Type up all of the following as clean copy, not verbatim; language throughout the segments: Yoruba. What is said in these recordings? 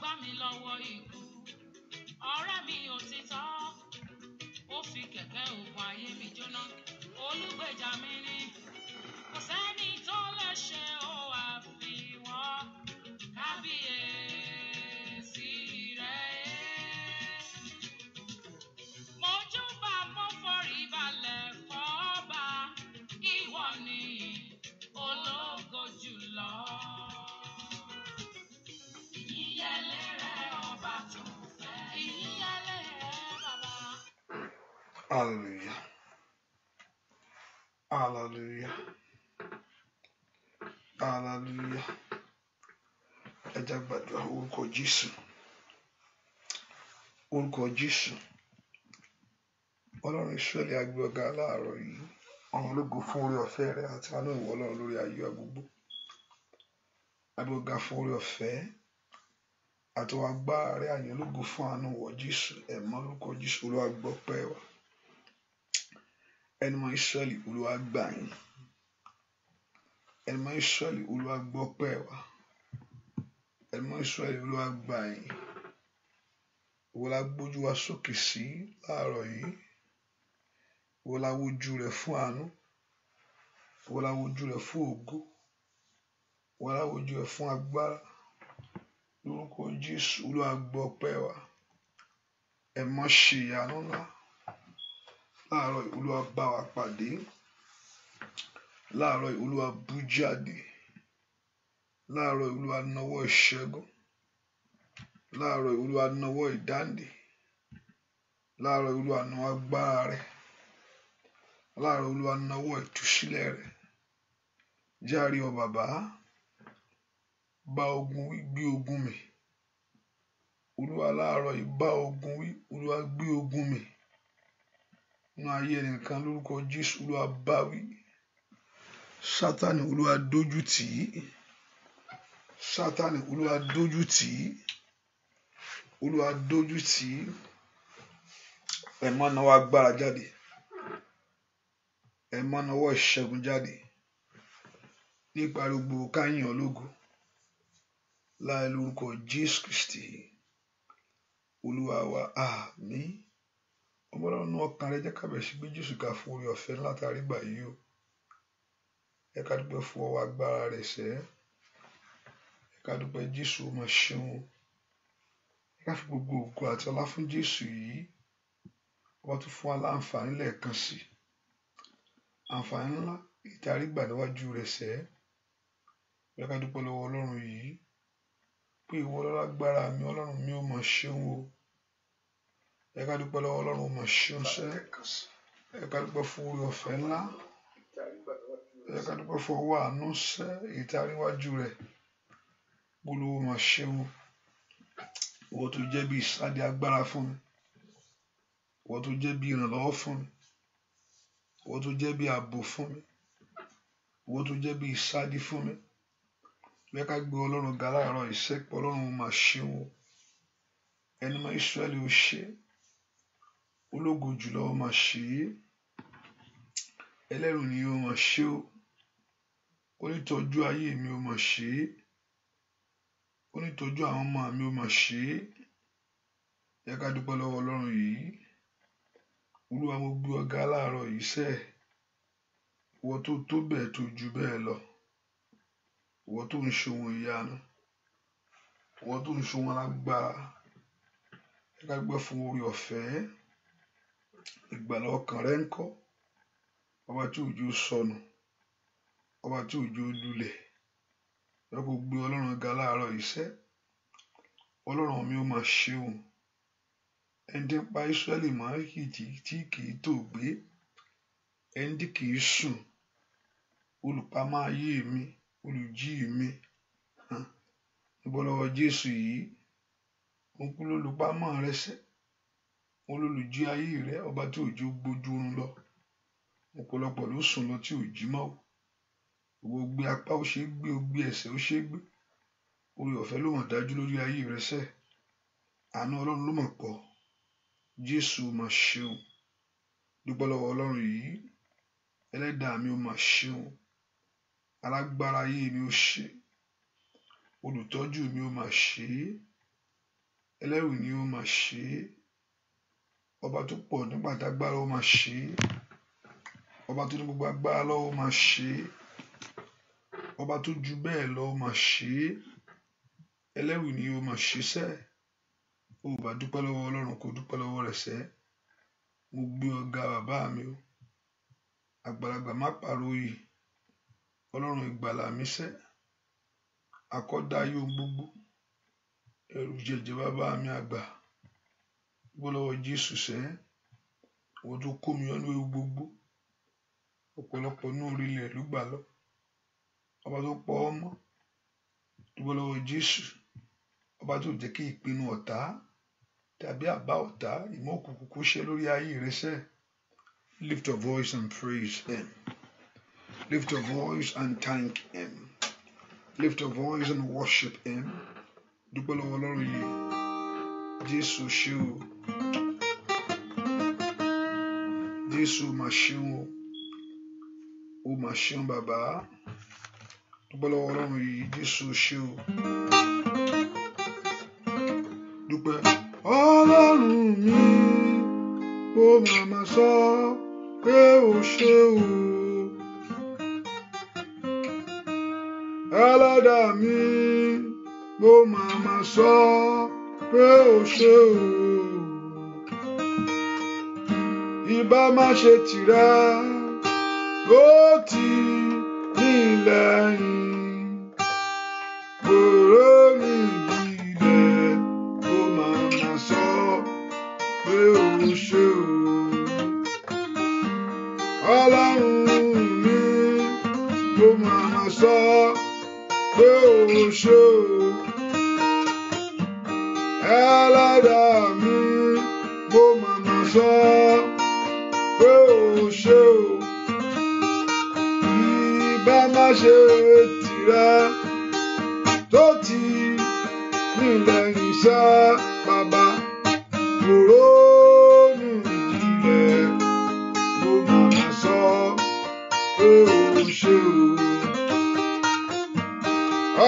gbà mí lọ́wọ́ ikú. Ọ̀rẹ́ mi òtítọ́, ó fi kẹ̀kẹ́ ògùn ayé mi jóná. Olùgbèjà mi ni, kò sẹ́ni tó lè ṣe ó àfiwọ́. Kábíyèsí rẹ̀. Mo júbà mo forí balẹ̀ fọ́ba, ìwọ ni ológo jùlọ. Ìyìnyẹlé rẹ̀ ọba tó fẹ́. Ìyìnyẹlé rẹ̀ bàbá. Hallelujah. Hallelujah. Hallelujah. Ẹ jẹ́ gbàdúrà orúkọ Jésù. Orúkọ Jésù. Ọlọ́run Ísírẹ́lì a gbé ọ̀gá láàárọ̀ yìí. Ọ̀run ológo fún oore ọ̀fẹ́ rẹ àti àánú ìwọ Ọlọ́run lórí ayé wa gbogbo. A gbé ọ̀gá fún oore ọ̀fẹ́ àti wàá agbára rẹ, àyàn ológo fún àánú ìwọ Jésù. Ẹ̀mọ́ lórúkọ Jésù, Olúwa gbọ́ pẹ́ wa. Ẹni mọ́ Ísírẹ́lì, Olúwa gbà yín. Ẹni mọ́ Ísírẹ́lì, Olúwa gbọ́ pẹ́ wa. Ẹni mọ́ Ísírẹ́lì, Olúwa gbà yín. Ìwọ la gbójú wa sókè sí láàárọ̀ yìí. Ìwọ la wojú rẹ̀ fún àánú. Ìwọ la wojú rẹ̀ fún ògo. Ìwọ la wojú rẹ̀ fún agbára. Lórúkọ Jésù, Olúwa gbọ́ pẹ́ wa. Ẹ mọ́ ṣe ìyanu ńlá. Láàárọ̀ yìí, Olúwa bá wa pàdé. Láàárọ̀ yìí, Olúwa bú jáde. Láàárọ̀ yìí, Olúwa nawọ́ ìṣẹ́gun. Láàárọ̀ yìí, Olúwa nawọ́ ìdáǹdè. Láàárọ̀ yìí, Olúwa nawọ́ agbára rẹ̀. Láàárọ̀ yìí, Olúwa nawọ́ ìtúsílẹ̀ rẹ̀. Járe ọ bàbá, bá ogun wí, gbé ogun mì. Olúwa láàárọ̀ yìí bá ogun wí, Olúwa gbé ogun mì. Nínú ayé ẹnìkan lórúkọ Jésù, Olúwa bá wí. Sátánì, Olúwa dójú tì í. Sátánì, Olúwa dójú tì í. Olúwa dójú tì í. Ẹ máa nawọ́ agbára jáde. Ẹ máa nawọ́ ìṣẹ́gun jáde. Nípa gbogbo káyìn ológo. Láì lórúkọ Jésù Kristi. Olúwa wa, àmín. Ọmọ Ọlọ́run ọkàn rẹ jẹ́ ká bẹ̀rẹ̀ sí gbé Jésù ga fún oore ọ̀fẹ́ látàrí gbà yìí o. Ẹ ká dúpẹ́ fún ọwọ́ agbára rẹ̀ sẹ́. Ẹ ká dúpẹ́ Jésù ó máa ṣeun. Ẹ ká fi gbogbo ògo àti ọlá fún Jésù yìí. Ọba tún fún wa láǹfààní lẹ́ẹ̀kan sí. Àǹfààní ńlá ìtarí gbà níwájú rẹ̀ sẹ́. Ẹ ká dúpẹ́ lọ́wọ́ Ọlọ́run yìí. Pé ìwọ lágbára mi, Ọlọ́run mi ó máa ṣeun o. Ẹ ká dúpẹ́ lọ́wọ́ Ọlọ́run ó máa ṣeun sẹ́. Ẹ ká dúpẹ́ fún oore ọ̀fẹ́ ńlá. Ẹ ká dúpẹ́ fún ọwọ́ àánú sẹ́ ìtarí wájú rẹ̀. Olúwa máa ṣeun. Ìwọ tó jẹ́ bí ìsádi agbára fún mi. Ìwọ tó jẹ́ bí ìrànlọ́wọ́ fún mi. Ìwọ tó jẹ́ bí ààbò fún mi. Ìwọ tó jẹ́ bí ìsádi fún mi. Ẹ ká gbé Ọlọ́run ga láàárọ̀ ìṣẹ́pọ̀ Ọlọ́run ó máa ṣeun o. Ẹni mọ́ Ísírẹ́lì ó ṣe. Ológo jùlọ ó máa ṣe é. Ẹlẹ́rù ni ó máa ṣe o. Onítọ́jú ayé mi ó máa ṣe é. Onítọ́jú àwọn ọmọ mi ó máa ṣe é. Ẹ ká dúpẹ́ lọ́wọ́ Ọlọ́run yìí. Olúwa mo gbé ọ̀gá láàárọ̀ yìí sẹ́. Ìwọ tó tó bẹ́ẹ̀ tó ju bẹ́ẹ̀ lọ. Ìwọ tó ń ṣe ohun ìyanu. Ìwọ tó ń ṣe ohun alágbára. Ẹ ká dúpẹ́ fún oore ọ̀fẹ́. Ìgbàlà ọkàn rẹ ńkọ́. Ọba tí òjò sọnù. Ọba tí òjò lulẹ̀. Ẹ kó gbé Ọlọ́run ga láàárọ̀ yìí sẹ́. Ọlọ́run mi ó máa ṣeun. Ẹni tí ń pa Ísírẹ́lì mọ́ tí kì í tó gbé. Ẹni tí kì í sùn. Olùpamọ́ ayé mi. Olùjí mi. Níbo lọ́wọ́ Jésù yìí. Mo kú lólùpamọ́ rẹ sẹ́. Mo lólùjí ayé rẹ. Ọba tí òjò gbójú oorun lọ. Ọ̀pọ̀lọpọ̀ ló sùn lọ tí ò jí mọ́ o. Ìwọ gbé apá ó ṣe é gbé, ó gbé ẹsẹ̀ ó ṣe é gbé. Oore ọ̀fẹ́ ló mọ̀ dájú lórí ayé rẹ sẹ́. Àánú Ọlọ́run ló mọ̀ pọ̀. Jésù máa ṣeun. Dúpẹ́ lọ́wọ́ Ọlọ́run yìí. Ẹlẹ́dàá mi ó máa ṣeun. Alágbára ayé mi ó ṣe. Olùtọ́jú mi ó máa ṣe é. ẹlẹ́rù ni ó máa ṣe é, ọba tó pọ̀ nígbà tágbára ó máa ṣe é, ọba tó ní gbogbo agbára lọ́wọ́ ó máa ṣe é, ọba tó ju bẹ́ẹ̀ lọ ó máa ṣe é, ẹlẹ́rù ni ó máa ṣe sẹ́. Ó bá dúpẹ́ lọ́wọ́ Ọlọ́run kó dúpẹ́ lọ́wọ́ rẹ̀ sẹ́. Mo gbé ọ̀gá bàbá mi o, àgbàlagbà má pàròyè, Ọlọ́run ìgbàlà mi sẹ́, àkọ́dá ayé ohun gbogbo, ẹ̀rù jẹ̀jẹ̀ bàbá mi àgbà, dúpẹ́ lọ́wọ́ Jésù sẹ́. Àwọn tó kó mi yọ nínú ewu gbogbo, ọ̀pọ̀lọpọ̀ ní orílẹ̀ ló gbà lọ, ọba tó pọ̀ ọmọ, dúpẹ́ lọ́wọ́ Jésù, ọba tó jẹ́ kí ìpinnu ọ̀tá tàbí àbá ọ̀tá ìmọ̀ òkùnkùn kó ṣe lórí ayé rẹ sẹ́. Lift your voice and praise him. Lift your voice and thank him. Lift your voice and worship him. Dúpẹ́ lọ́wọ́ Ọlọ́run yìí. Jésù ṣé o. Jésù máa ṣeun o. Ó máa ṣeun bàbá. Dúpẹ́ lọ́wọ́ Ọlọ́run yìí. Jésù ṣé o. Dúpẹ́. Ọlọ́run mi, mo máa sọ pé o ṣé o. Ẹlẹ́dàá mi, mo máa sọ pé o ṣé o. Ìbá má ṣe tìrẹ ló tì mí lẹ́yìn. Òró mi ìjìnlẹ̀, mo máa sọ pé o ṣé o. Ọlọ́run mi, mo máa sọ pé o ṣé o. Ẹlẹ́dàá mi, mo máa sọ pé o ṣé o. Ìbá má ṣe tìrẹ tó tì mí lẹ́yìn sá bàbá. Òrónú ìjìnlẹ̀, mo máa sọ pé o ṣé o.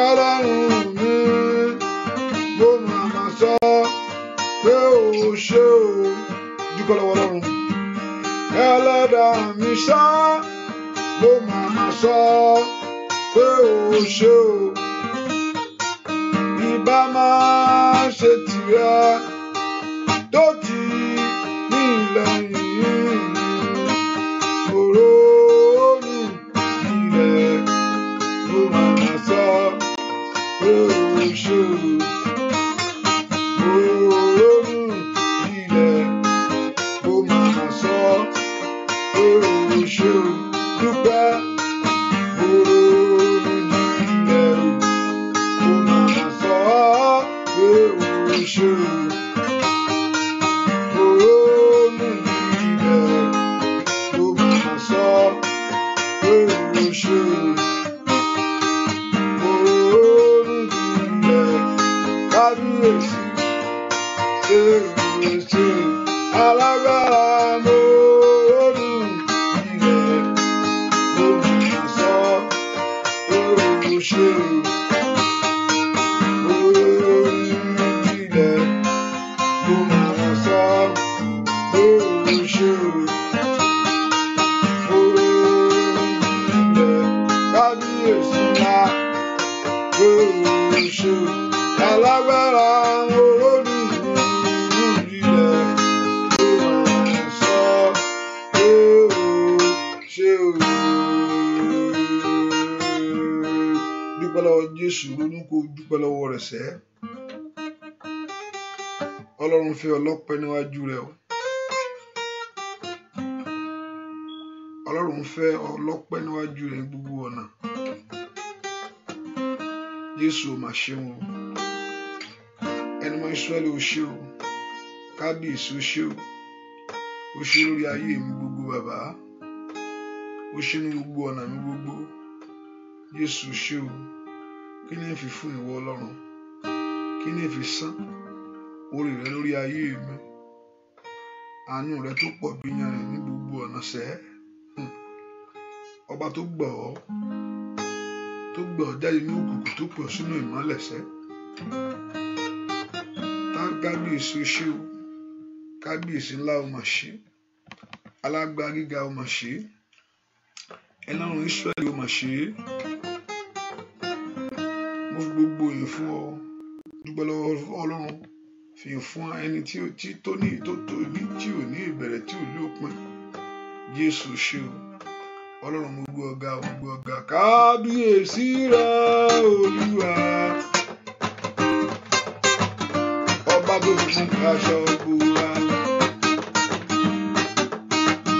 Ọlọ́run mi, mo máa sọ pé o ṣé o. Dúpẹ́ lọ́wọ́ Ọlọ́run. Ẹlẹ́dàá mi ṣá, mo máa sọ pé o ṣé o. Ìbá má ṣe tìrẹ tó tì mí lẹ́yìn. Òrónú ìjìnlẹ̀, mo máa sọ pé o ṣé o. Òrónú ìjìnlẹ̀, mo máa sọ pé o ṣé o. Dúpẹ́. Òrónú ìjìnlẹ̀, mo máa sọ pé o ṣé o. Òrónú ìjìnlẹ̀, mo máa sọ pé o ṣé o. Òrónú ìjìnlẹ̀, kábíyèsí ṣe o ṣe o. Alágbára mo òrónú ìjìnlẹ̀, mo máa sọ pé o ṣé o. Òrónú ìjìnlẹ̀, mo máa sọ pé o ṣé o. Òrónú ìjìnlẹ̀, kábíyèsí ńlá pé o ṣé o. Alágbára mo òrónú ìjìnlẹ̀, mo máa sọ pé o ṣé o. Dúpẹ́ lọ́wọ́ Jésù, ronú kó dúpẹ́ lọ́wọ́ rẹ̀ sẹ́. Ọlọ́run fẹ́ ọlọ́pẹ́ níwájú rẹ̀ o. Ọlọ́run fẹ́ ọlọ́pẹ́ níwájú rẹ̀ ní gbogbo ọ̀nà. Jésù ò máa ṣeun o. Ẹni mọ́ Ísírẹ́lì o ṣé o. Kábíyèsí o ṣé o. O ṣé lórí ayé mi gbogbo bàbá. O ṣé ní gbogbo ọ̀nà mi gbogbo. Jésù o ṣé o. Kí ni fi fún ìwọ Ọlọ́run? Kí ni fi san orí rẹ lórí ayé mi? Àánú rẹ tó pọ̀ bí yanrìn ní gbogbo ọ̀nà sẹ́. Ọba tó gbà ọ́ jáde ní òkùnkùn tó pọ̀ sínú ìmọ́lẹ̀ sẹ́. kábíyèsí o ṣé o, kábíyèsí ńlá o mà ṣe, alágbára gíga o mà ṣe, Ọlọ́run Ísírẹ́lì o mà ṣe. Mo fi gbogbo yìí fún ọ, dúpẹ́ lọ́wọ́ Ọlọ́run, fi fún ẹni tó ní ibi tí ò ní ìbẹ̀rẹ̀ tí ò lópin. Jésù ṣé o, Ọlọ́run mo gbé ọ̀gá, mo gbé ọ̀gá. Kábíyèsí rẹ Olúwa, ọba tó fi aṣọ bora.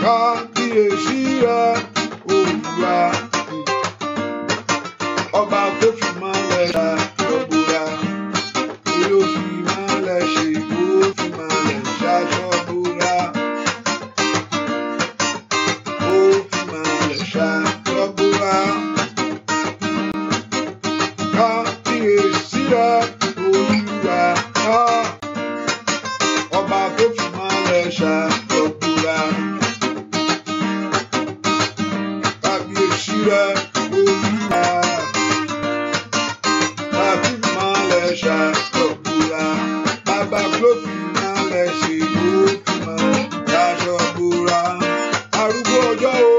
Kábíyèsí rẹ Olúwa, ọba tó fi mọ́lẹ̀ aṣọ bora. Ó fi mọ́lẹ̀ ṣe, ó fi mọ́lẹ̀ ṣaṣọ bora. Ó fi mọ́lẹ̀ ṣaṣọ bora. Kábíyèsí rẹ Olúwa, ọba tó fi mọ́lẹ̀ ṣaṣọ bora. Kábíyèsí rẹ Olúwa, àfi mọ́lẹ̀ ṣaṣọ bora. Bàbá tó fi mọ́lẹ̀ ṣe, ó fi mọ́lẹ̀ ṣaṣọ bora. Arúgbó ọjọ́ o,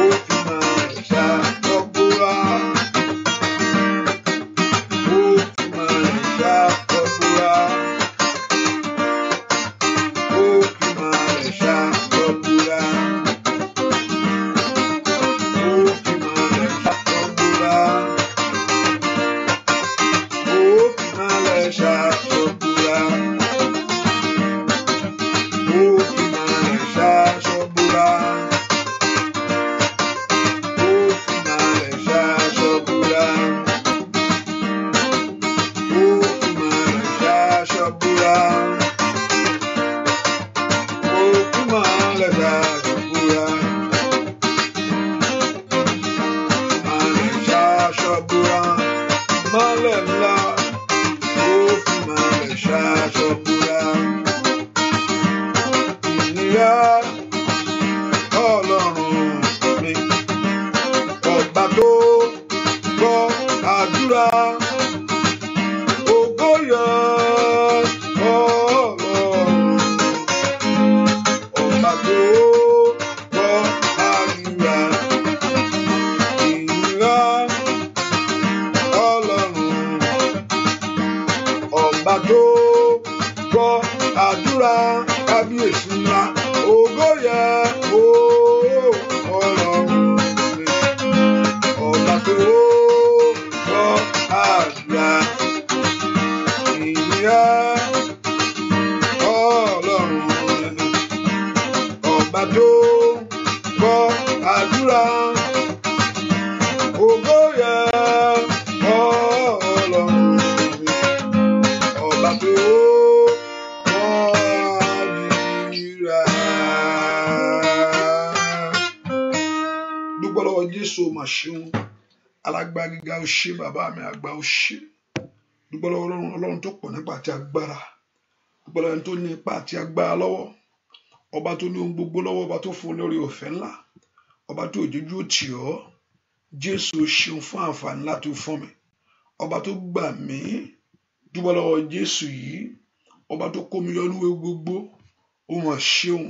ó fi mọ́lẹ̀ ṣaṣọ bora. Ó fi mọ́lẹ̀ ṣaṣọ bora. Ó fi mọ́lẹ̀ ṣaṣọ bora. Ó fi mọ́lẹ̀ ṣaṣọ bora. Ó fi mọ́lẹ̀ ṣaṣọ bora. Ó fi mọ́lẹ̀ ṣaṣọ bora. Ó fi mọ́lẹ̀ ṣaṣọ bora. Ó fi mọ́lẹ̀ ṣaṣọ bora. Ó fi mọ́lẹ̀ ṣaṣọ bora. Mọ́lẹ̀ ṣaṣọ bora. Mọ́lẹ̀ ńlá. Ó fi mọ́lẹ̀ ṣaṣọ bora. Ìyá Ọlọ́run mi, ọba tó gbọ́ àdúrà. Ògo yẹ Ọlọ́run, ọba tó gbọ́ àdúrà. Ìyá Ọlọ́run, ọba tó gbọ́ àdúrà. Kábíyèsí ńlá, ògo yẹ Ọlọ́run mi, ọba tó gbọ́ àdúrà. Ìyá Ọlọ́run, ọba tó gbọ́ àdúrà. Ògo yẹ Ọlọ́run mi, ọba tó gbọ́ àdúrà. Dúpẹ́ lọ́wọ́ Jésù mà ṣeun, alágbára gíga ó ṣé, bàbá mi àgbà ó ṣé. Dúpẹ́ lọ́wọ́ Ọlọ́run tó pọ̀ nípa àti agbára. Dúpẹ́ lọ́wọ́ ẹni tó ní ipá àti agbára lọ́wọ́, ọba tó ní ohun gbogbo lọ́wọ́, ọba tó fún lórí ọ̀fẹ́ ńlá, ọba tó òjòjú ó tì ọ́. Jésù ó ṣeun fún àǹfààní láti fún mi, ọba tó gbà mí. Dúpẹ́ lọ́wọ́ Jésù yìí, ọba tó kó mi yọ nínú ewu gbogbo. Ó mà ṣeun,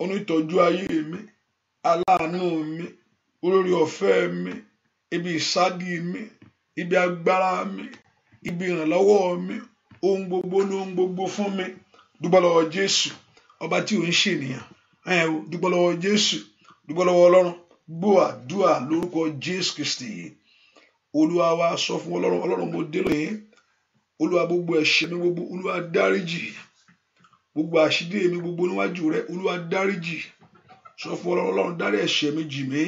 onítọ́jú ayé mi, aláàánú mi, olórí ọ̀fẹ́ mi, ibi ìsádi mi, ibi agbára mi, ibi ìrànlọ́wọ́ mi, ohun gbogbo ní ohun gbogbo fún mi. Dúpẹ́ lọ́wọ́ Jésù, ọba tí ò ń ṣe ènìyàn. Dúpẹ́ lọ́wọ́ Jésù, dúpẹ́ lọ́wọ́ Ọlọ́run. Gbọ́ àdúrà lórúkọ Jésù Kristi. Olúwa wa sọ fún Ọlọ́run mo dé lónìí. Olúwa gbogbo ẹ̀ṣẹ̀ mi gbogbo, Olúwa dáríjì. Gbogbo àṣírí mi gbogbo níwájú rẹ, Olúwa dáríjì. Sọ fún Ọlọ́run, dárí ẹ̀ṣẹ̀ mi jì mí.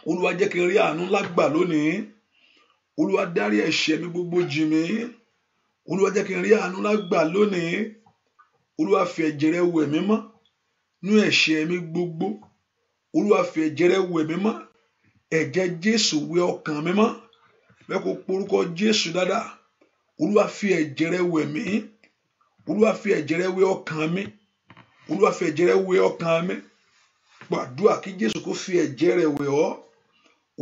Olúwa jẹ́ kí n rí àánú lágbà lónìí. Olúwa dárí ẹ̀ṣẹ̀ mi gbogbo jì mí. Olúwa jẹ́ kí n rí àánú lágbà lónìí. Olúwa fi ẹ̀jẹ̀ rẹ wẹ̀ mí mọ́ nú ẹ̀ṣẹ̀ mi gbogbo. Olúwa fi ẹ̀jẹ̀ rẹ wẹ̀ mí mọ́. Ẹ̀jẹ̀ Jésù wẹ̀ ọkàn mi mọ́. Bẹ́ẹ̀ kó porúkọ Jésù dáadáa. Olúwa fi ẹ̀jẹ̀ rẹ wẹ̀ mí. Olúwa fi ẹ̀jẹ̀ rẹ wẹ̀ ọkàn mi. Olúwa fi ẹ̀jẹ̀ rẹ wẹ̀ ọkàn mi. Gbàdúrà kí Jésù kó fi ẹ̀jẹ̀ rẹ wẹ̀ ọ́.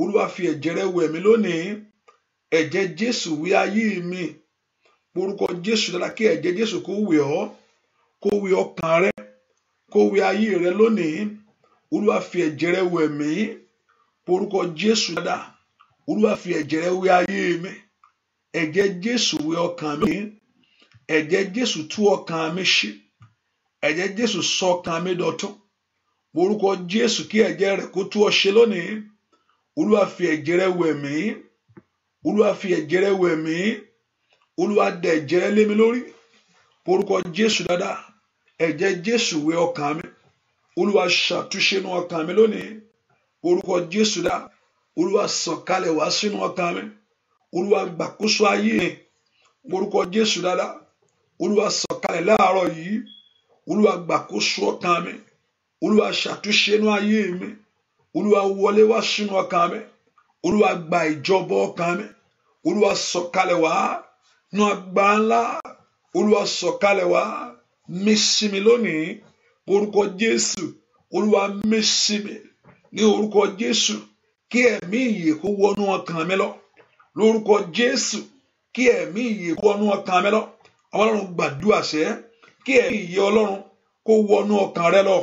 Olúwa fi ẹ̀jẹ̀ rẹ wẹ̀ mí lónìí. Ẹ̀jẹ̀ Jésù wẹ̀ ayé mi. orúkọ Jésù dára kí ẹ̀jẹ̀ Jésù kó wẹ̀ ọ́, kó wẹ̀ ọkàn rẹ, kó wẹ̀ ayé rẹ lónìí. Olúwa fi ẹ̀jẹ̀ rẹ wẹ̀ mí, orúkọ Jésù dára. Olúwa fi ẹ̀jẹ̀ rẹ wẹ̀ ayé mi, ẹ̀jẹ̀ Jésù wẹ̀ ọkàn mi, ẹ̀jẹ̀ Jésù tú ọkàn mi ṣe, ẹ̀jẹ̀ Jésù sọ ọkàn mi dọ̀tun. Orúkọ Jésù kí ẹ̀jẹ̀ rẹ kó tú ọ ṣe lónìí. Olúwa fi ẹ̀jẹ̀ rẹ wẹ̀ mí, Olúwa fi ẹ̀jẹ̀ rẹ wẹ̀ mí, Olúwa dẹ̀ ẹ̀jẹ̀ rẹ lé mi lórí. Orúkọ Jésù dáadáa, ẹ̀jẹ̀ Jésù wẹ̀ ọkàn mi. Olúwa ṣàtúnṣe nínú ọkàn mi lónìí. Orúkọ Jésù dáa, Olúwa sọ̀kalẹ̀ wá sínú ọkàn mi. Olúwa gbàkóso ayé mi. Orúkọ Jésù dáadáa, Olúwa sọ̀kalẹ̀ láàárọ̀ yìí. Olúwa gbàkóso ọkàn mi. Olúwa ṣàtúnṣe nínú ayé mi. Olúwa wọlé wá sínú ọkàn mi. Olúwa gba ìjọba ọkàn mi. Olúwa sọ̀kalẹ̀ wá nínú agbára ńlá. Olúwa sọ̀kalẹ̀ wá mí sí mi lónìí. Orúkọ Jésù, Olúwa mí sí mi ní orúkọ Jésù. Kí ẹ̀mí ìyè kó wọnú ọkàn mi lọ. Lórúkọ Jésù, kí ẹ̀mí ìyè kó wọnú ọkàn mi lọ. Ọlọ́run gbàdúrà sẹ́, kí ẹ̀mí ìyè Ọlọ́run kó wọnú ọkàn rẹ lọ.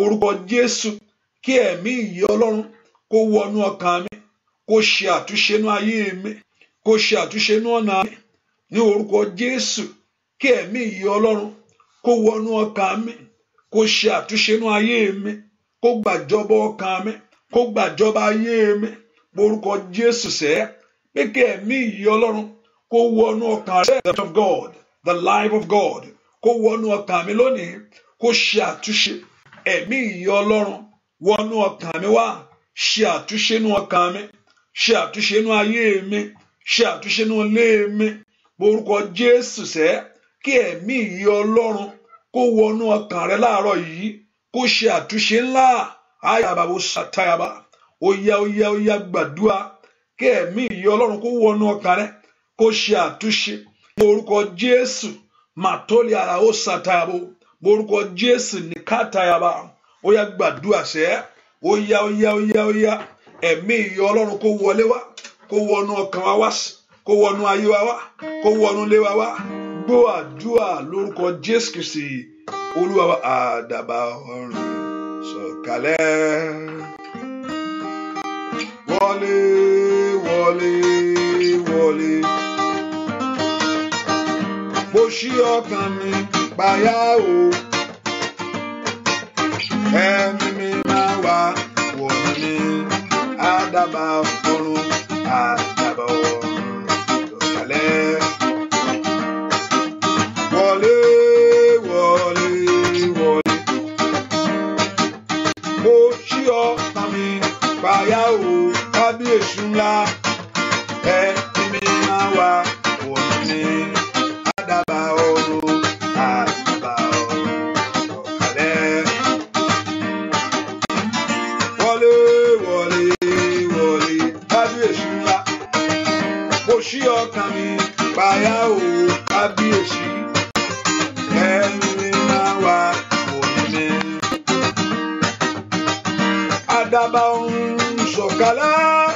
Orúkọ Jésù, kí ẹ̀mí ìyè Ọlọ́run kó wọnú ọkàn mi, kó ṣe àtúnṣe nínú ayé mi, kó ṣe àtúnṣe nínú ọ̀nà mi. Ní orúkọ Jésù, kí ẹ̀mí ìyè Ọlọ́run kó wọnú ọkàn mi, kó ṣe àtúnṣe nínú ayé mi, kó gbàjọba ọkàn mi, kó gbàjọba ayé mi. Orúkọ Jésù sẹ́, pé kí ẹ̀mí ìyè Ọlọ́run kó wọnú ọkàn rẹ, the of God, the life of God, kó wọnú ọkàn mi lónìí, kó ṣe àtúnṣe. Ẹ̀mí ìyè Ọlọ́run wọnú ọkàn mi wá, ṣe àtúnṣe nínú ọkàn mi, ṣe àtúnṣe nínú ayé mi, ṣe àtúnṣe nínú ilé mi. Orúkọ Jésù sẹ́, kí ẹ̀mí ìyè Ọlọ́run kó wọnú ọkàn rẹ láàárọ̀ yìí, kó ṣe àtúnṣe ńlá. Ayàbàbò ṣàtàyàbà, óyá gbàdúrà. Kí ẹ̀mí ìyè Ọlọ́run kó wọnú ọkàn rẹ, kó ṣe àtúnṣe. Orúkọ Jésù, màtólì ara ó ṣàtàyàbò. Orúkọ Jésù ní kàtàyàbà. Óyá gbàdúrà sẹ́, óyá. Ẹ̀mí ìyè Ọlọ́run kó wọlé wá, kó wọnú ọkàn wa wá, kó wọnú ayé wa wá, kó wọnú ilé wa wá. Gbọ́ àdúrà lórúkọ Jésù Kristi Olúwa wa. Àdàbà ọ̀run sọ̀kalẹ̀, wọlé. Mo ṣí ọkàn mi payá o, ẹ̀mí mi máa wá wọ̀nù mi. Àdàbà ọ̀run sọ̀kalẹ̀, wọlé. Mo ṣí ọkàn mi payá o, kábíyèsí ńlá, ẹ̀mí mi máa wá wọ̀nù mi. Àdàbà ọ̀run sọ̀kalẹ̀, wọlé. Kábíyèsí ńlá, mo ṣí ọkàn mi payá o, kábíyèsí, ẹ̀mí mi máa wá wọ̀nù mi. Àdàbà ọ̀run sọ̀kalẹ̀,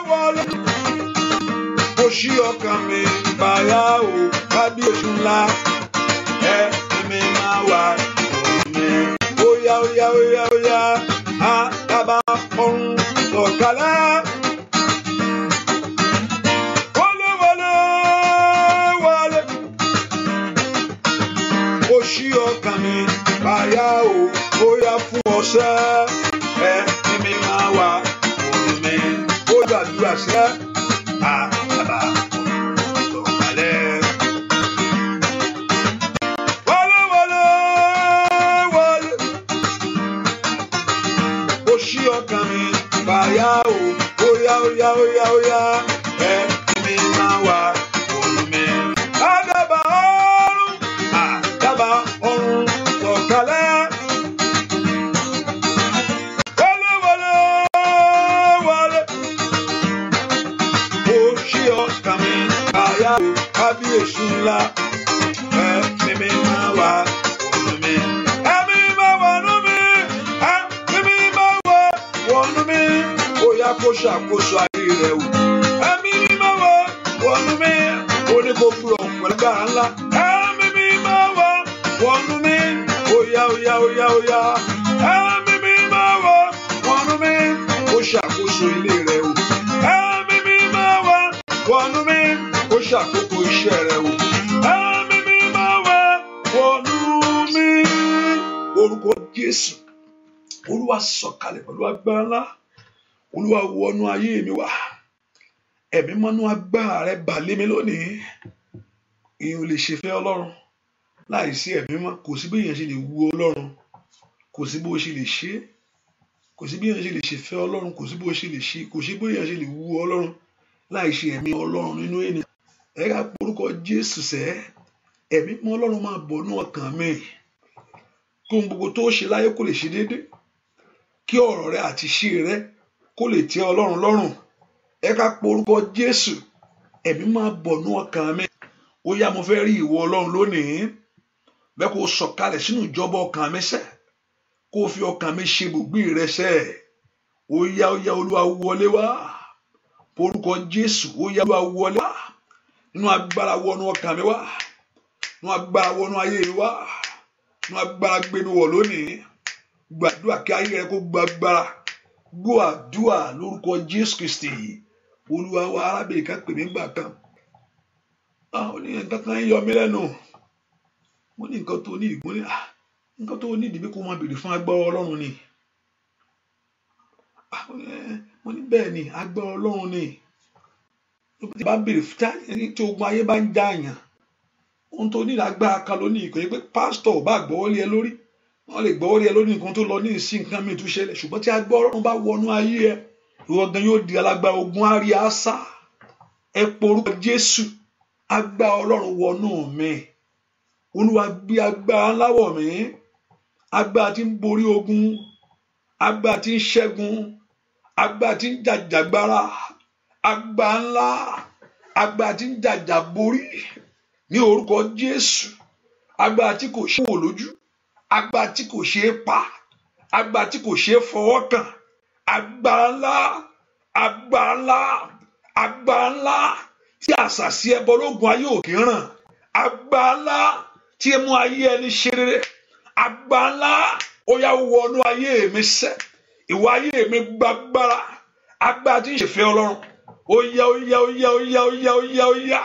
wọlé. Mo ṣí ọkàn mi payá o, kábíyèsí ńlá, ẹ̀mí mi máa wá wọ̀nù mi. Óyá. Àdàbà ọ̀run sọ̀kalẹ̀, wọlé. Mo ṣí ọkàn mi payá o, óyá fún ọ̀sẹ̀, ẹ̀mí mi máa wá wọ̀nù mi. Ó gbàdúrà sẹ́, àdàbà sọ̀kalẹ̀, wọlé. Mo ṣí ọkàn mi payá o, óyá, ẹ̀mí mi máa wá wọ̀nù mi. Àdàbà ọ̀run sọ̀kalẹ̀, wọlé. Mo ṣí ọkàn mi payá o, kábíyèsí ńlá, ẹ̀mí mi máa wá wọ̀nù mi. Ẹ̀mí máa wọ̀nù mi, ẹ̀mí máa wọ̀nù mi. Ó yá kó ṣàkóso ayé rẹ̀ o. Ẹ̀mí mímọ́ wá wọnú mi, ó ní kó gbé ọ̀pọ̀ lágbára ńlá. Ẹ̀mí mímọ́ wá wọnú mi, óyá óyá óyá óyá. Ẹ̀mí mímọ́ wá wọnú mi, ó ṣàkóso ilé rẹ̀ o. Ẹ̀mí mímọ́ wá wọnú mi, ó ṣàkóso iṣẹ́ rẹ̀ o. Ẹ̀mí mímọ́ wá wọnú mi. Orúkọ Jésù, Olúwa sọ̀kalẹ̀ pẹ̀lú agbára ńlá. Olúwa wọnú ayé mi wá. Ẹ̀mí mọ́nú agbára rẹ̀ bà lé mi lónìí. Èèyàn ò lè ṣe fẹ́ Ọlọ́run láìsí ẹ̀mí mọ́. Kò sí bí èèyàn ṣe lè wu Ọlọ́run, kò sí bó ṣe lè ṣe, kò sí bí èèyàn ṣe lè ṣe fẹ́ Ọlọ́run, kò sí bó ṣe lè ṣe, kò sí bí èèyàn ṣe lè wu Ọlọ́run láìsí ẹ̀mí Ọlọ́run nínú ènìyàn. Ẹ ká porúkọ Jésù sẹ́, ẹ̀mí mọ́ Ọlọ́run máa bọ̀ nínú ọkàn mi. Kí ohun gbogbo tó ṣe láyé kó lè ṣe déédéé, kí ọ̀rọ̀ rẹ àti ṣe rẹ kó lè tẹ́ Ọlọ́run lọ́rùn. Ẹ ká porúkọ Jésù, ẹ̀mí máa bọ̀ nínú ọkàn mi. Ó yá, mo fẹ́ rí ìwọ Ọlọ́run lónìí. Bẹ́ẹ̀ kó sọ̀kalẹ̀ sínú ìjọba ọkàn mi sẹ́, kó fi ọkàn mi ṣe ibùgbé rẹ sẹ́. Ó yá ó yá, Olúwa wọlé wá. Porúkọ Jésù, ó yá, Olúwa wọlé wá. Nínú agbára wọnú ọkàn mi wá. Nínú agbára wọnú ayé mi wá. Nínú agbára gbé mi wọ̀ lónìí. Gbàdúrà kí ayé rẹ kó gba agbára. Gbọ́ àdúrà lórúkọ Jésù Kristi. Olúwa wa, arábìnrin kan pè mí gbà kan. Ó ní nǹkan kan yọ mí lẹ́nu. Mo ní nǹkan tó ní ìgbó ní. Nǹkan tó ní ìdìbí kó máa bèrè fún agbára Ọlọ́run ni. Mo ní bẹ́ẹ̀ ni, agbára Ọlọ́run ni. Tí bá bèrè tí ogun ayé bá ń já àyàn, ohun tó ní agbára kan ló ní ìkòyí pé pásítọ̀ bá gbọ́wọ́lé ẹ lórí. Wọ́n lè gbọ́wọ́lé ẹ lórí nǹkan tó lọ ní ìsìn nǹkan mi tún ṣẹlẹ̀. Ṣùgbọ́n tí agbára Ọlọ́run bá wọnú ayé ẹ, ìwọ gan yóò di alágbára. Ogun àrí àṣà. Ẹ porúkọ Jésù, agbára Ọlọ́run wọnú mi. Olúwa gbé agbára ńlá wọ̀ mí. Agbára tí ń borí ogun, agbára tí ń ṣẹ́gun, agbára tí ń jàjàgbara, agbára ńlá, agbára tí ń jàjà borí ní orúkọ Jésù. Agbára tí kò ṣe wò lójú, agbára tí kò ṣe é pa, agbára tí kò ṣe é fọwọ́ kàn. Agbára ńlá, agbára ńlá, agbára ńlá tí àṣàsí ẹbọ lógun ayé òkè ràn. Agbára ńlá tí mú ayé ẹni ṣe rere. Agbára ńlá, ó yá wọnú ayé mi sẹ́. Ìwọ ayé mi gbàgbára. Agbára tí ń ṣèfẹ́ Ọlọ́run. Ó yá ó yá ó yá ó yá ó yá ó yá ó yá.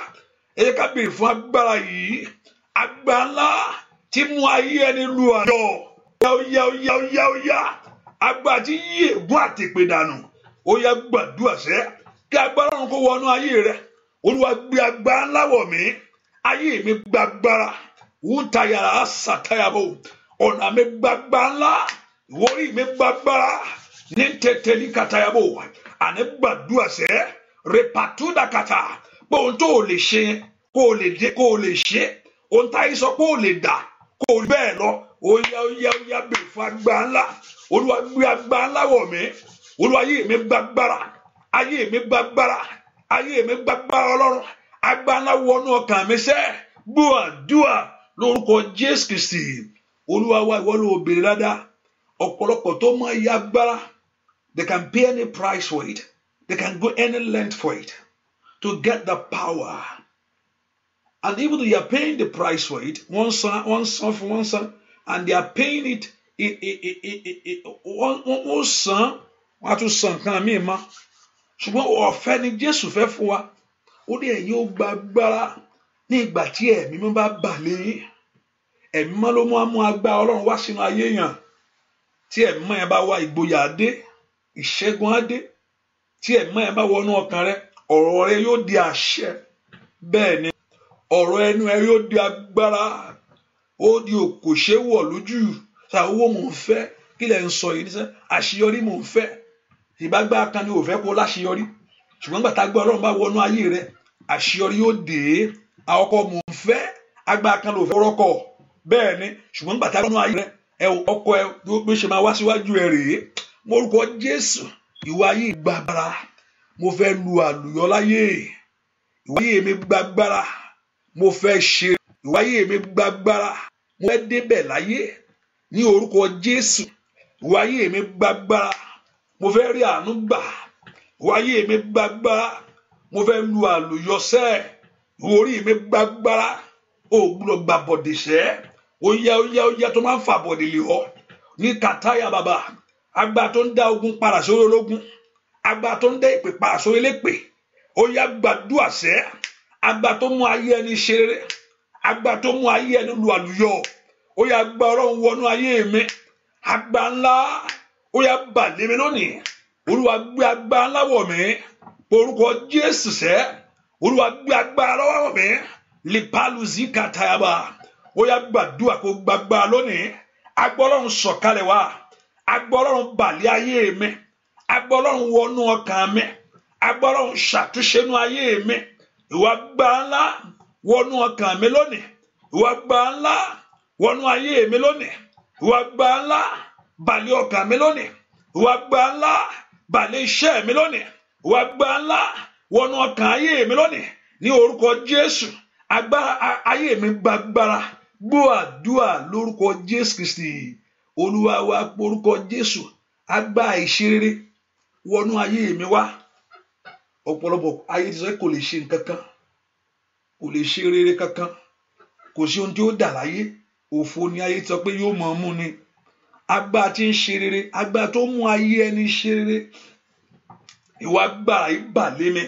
Ẹ jẹ́ ká béèrè fún agbára yìí. Agbára ńlá tí mú ayé ẹni lu àjọ. Ó yá ó yá ó yá ó yá. Agbára tí yí ègún àti èpè dànù. Ó yá gbàdúrà sẹ́. Kí agbára Ọlọ́run kó wọnú ayé rẹ. Olúwa gbé agbára ńlá wọ̀ mí. Ayé mi gbàgbára. Wúntayàrá sàtàyàbò. Ọ̀nà mi gbàgbára ńlá. Ìwọ́rí mi gbàgbára. Ní tètè ní kàtàyàbò. Àní gbàdúrà sẹ́. Repatuda kàtà. Pé ohun tó lè ṣe, kó o lè dé, kó o lè ṣe. Ohun táyé sọ pé o lè dà, kó o bẹ́ẹ̀ lọ. Ó yá ó yá ó yá, bèrè fún agbára ńlá. Olúwa gbé agbára ńlá wọ̀ mí. Olúwa ayé mi gbàgbára. Ayé mi gbàgbára. Ayé mi gbàgbára Ọlọ́run. Agbára ńlá wọnú ọkàn mi sẹ́. Gbọ́ àdúrà lórúkọ Jésù Kristi. Olúwa wa, ìwọ ló béèrè dáadáa. Ọ̀pọ̀lọpọ̀ tó mọ iye agbára. They can pay any price for it. They can go any length for it to get the power. And even though you are paying the price for it, one son for one son, and they are paying it, one son, wọ́n á tún san nǹkan míì mọ́. Ṣùgbọ́n ọ̀fẹ́ ni Jésù fẹ́ fún wa. Ó ní ẹ̀yin ó gba agbára ní ìgbà tí ẹ̀mí mímọ́ bá bà lé yín. Ẹ̀mí mímọ́ ló mú agbára Ọlọ́run wá sínú ayé yàn. Tí ẹ̀mí mímọ́ yẹn bá wá, ìgboyà á dé, ìṣẹ́gun á dé. Tí ẹ̀mí mímọ́ yẹn bá wọnú ọkàn rẹ, ọ̀rọ̀ rẹ yóò di àṣẹ. Bẹ́ẹ̀ ni ọ̀rọ̀ ẹnu ẹ yóò di agbára. Ó di òkòṣe wọ̀ lójú. Owó mò ń fẹ́, kí lẹ̀ ń sọ yìí níṣẹ́? Àṣeyọrí mò ń fẹ́. Ìbágbá kan ni ò fẹ́ kó láṣeyọrí. Ṣùgbọ́n gbàtà gbọ́ Ọlọ́run bá wọnú ayé rẹ, àṣeyọrí yóò dé. Ọkọ mò ń fẹ́, agbára kan ló fẹ́ rọ́kọ̀. Bẹ́ẹ̀ ni, ṣùgbọ́n gbàtà wọnú ayé rẹ, ọkọ ẹ bí ó ṣe máa wá síwájú ẹ rèé. Mo rúkọ Jésù, ìwà ayé gbàgbára. Mo fẹ́ lu àlùyọ láyé. Ìwà ayé mi gbàgbára. Mo fẹ́ ṣe. Ìwà ayé mi gbàgbára. Mo fẹ́ débẹ̀ láyé. Ní orúkọ Jésù, ìwà ayé mi gbàgbára. Mo fẹ́ rí àánú gbà. wáyé mi gbàgbára mo fẹ́ lu àlùyọsẹ́ orí mi gbàgbára ó gbúdọ̀ gbà bọ̀dẹ̀ sẹ́ ó yá tó máa ń fà bọ̀dẹ̀ lè họ ní kàtáyà bàbá agbá tó ń dá ogun padà sórí ológun agbá tó ń dá ìpè padà sórí elépè ó yá gbàdúrà sẹ́ agbá tó mú ayé ẹni ṣe rere agbá tó mú ayé ẹni lu àlùyọ ó yá gbà Ọlọ́run wọnú ayé mi agbá ńlá ó yá bà lé mi lónìí Olúwa gbé agbá ńlá wọ̀ mí orúkọ Jésù sẹ́ Olúwa gbé agbá lọ́wọ́ mi lipaluzi katayaba ó yá gbàdúrà kó gbàgbà lónìí agbá Ọlọ́run sọ̀kalẹ̀ wá agbá Ọlọ́run bà lé ayé mi agbá Ọlọ́run wọnú ọkàn mi agbá Ọlọ́run ṣàtúnṣe nú ayé mi ìwà agbá ńlá wọnú ọkàn mi lónìí ìwà agbá ńlá wọnú ayé mi lónìí ìwà agbá ńlá bà lé ọkàn mi lónìí ìwà agbá ńlá bà lé iṣẹ́ mi lónìí ìwà agbá ńlá wọnú ọkàn ayé mi lónìí ní orúkọ Jésù agbára ayé mi gbàgbára gbọ́ àdúrà lórúkọ Jésù Kristi Olúwa wa orúkọ Jésù agbá ìṣerere wọnú ayé mi wá ọ̀pọ̀lọpọ̀ ayé ti sọ kò lè ṣe nǹkan kan kò lè ṣe rere kankan kò sí ohun tí ó dà láyé òfo ni ayé ti sọ pé yóò mọ̀ ọ́n mú ni agbá tí ń ṣe rere agbá tó mú ayé ẹni ṣe rere ìwà agbára yìí bà lé mi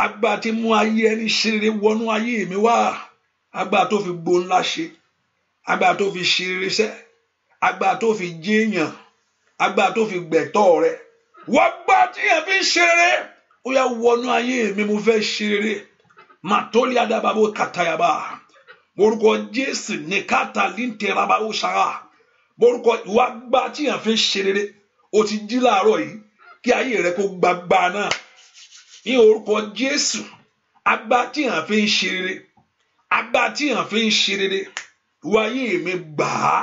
agbá tí mú ayé ẹni ṣe rere wọnú ayé mi wá agbá tó fi gbó ńlá ṣe agbá tó fi ṣe rere sẹ́ agbá tó fi jéèyàn agbá tó fi gbẹ̀tọ́ rẹ wọ́n gbá tí yẹn fi ń ṣe rere ó yá wọnú ayé mi mo fẹ́ ṣe rere màtólì adábàbò kàtàyàbà morúkọ Jésù ní kàtà líńtẹ̀rábàbò ṣàrà morúkọ ìwà gbá tí yẹn fi ń ṣe rere ó ti jí láàárọ̀ yìí kí ayé rẹ kó gbàgbà náà ní orúkọ Jésù agbá tí yẹn fi ń ṣe rere agbá tí yẹn fi ń ṣe rere ìwà ayé mi gbà á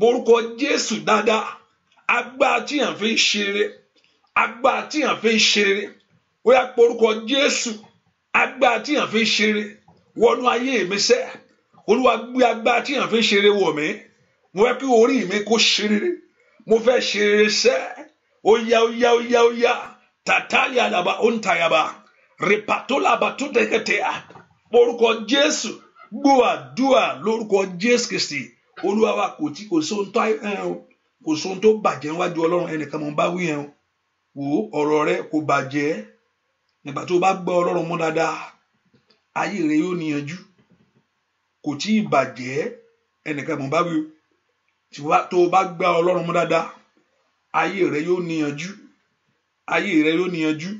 morúkọ Jésù dáadáa agbá tí yẹn fi ń ṣe rere agbá tí yẹn fi ń ṣe rere ó yá porúkọ Jésù agbá tí yẹn fi ń ṣe rere wọnú ayé mi sẹ́ Olúwa gbé agbá tí yẹn fi ń ṣe rere wọ̀ mí mo fẹ́ kí orí mi kó ṣe rere mo fẹ́ ṣe rere sẹ́ ó yá tàtàlì àdàbà ó ń tàyàbà rìpàtólà àbàtú tẹ̀kẹ̀tẹ̀ porúkọ Jésù gbọ́ àdúrà lórúkọ Jésù Kristi Olúwa wa kò sóhun tó bàjẹ́ níwájú Ọlọ́run ẹnìkan mo bá wí yẹn wò ọ̀rọ̀ rẹ kò bàjẹ́ nígbà tó bá gbọ́ Ọlọ́run mú dáadáa ayé rẹ yóò níyanjú kò tí ì bàjẹ́ ẹnìkan mo bá wí tó bá gbọ́ Ọlọ́run mú dáadáa ayé rẹ yóò níyanjú ayé rẹ yóò níyanjú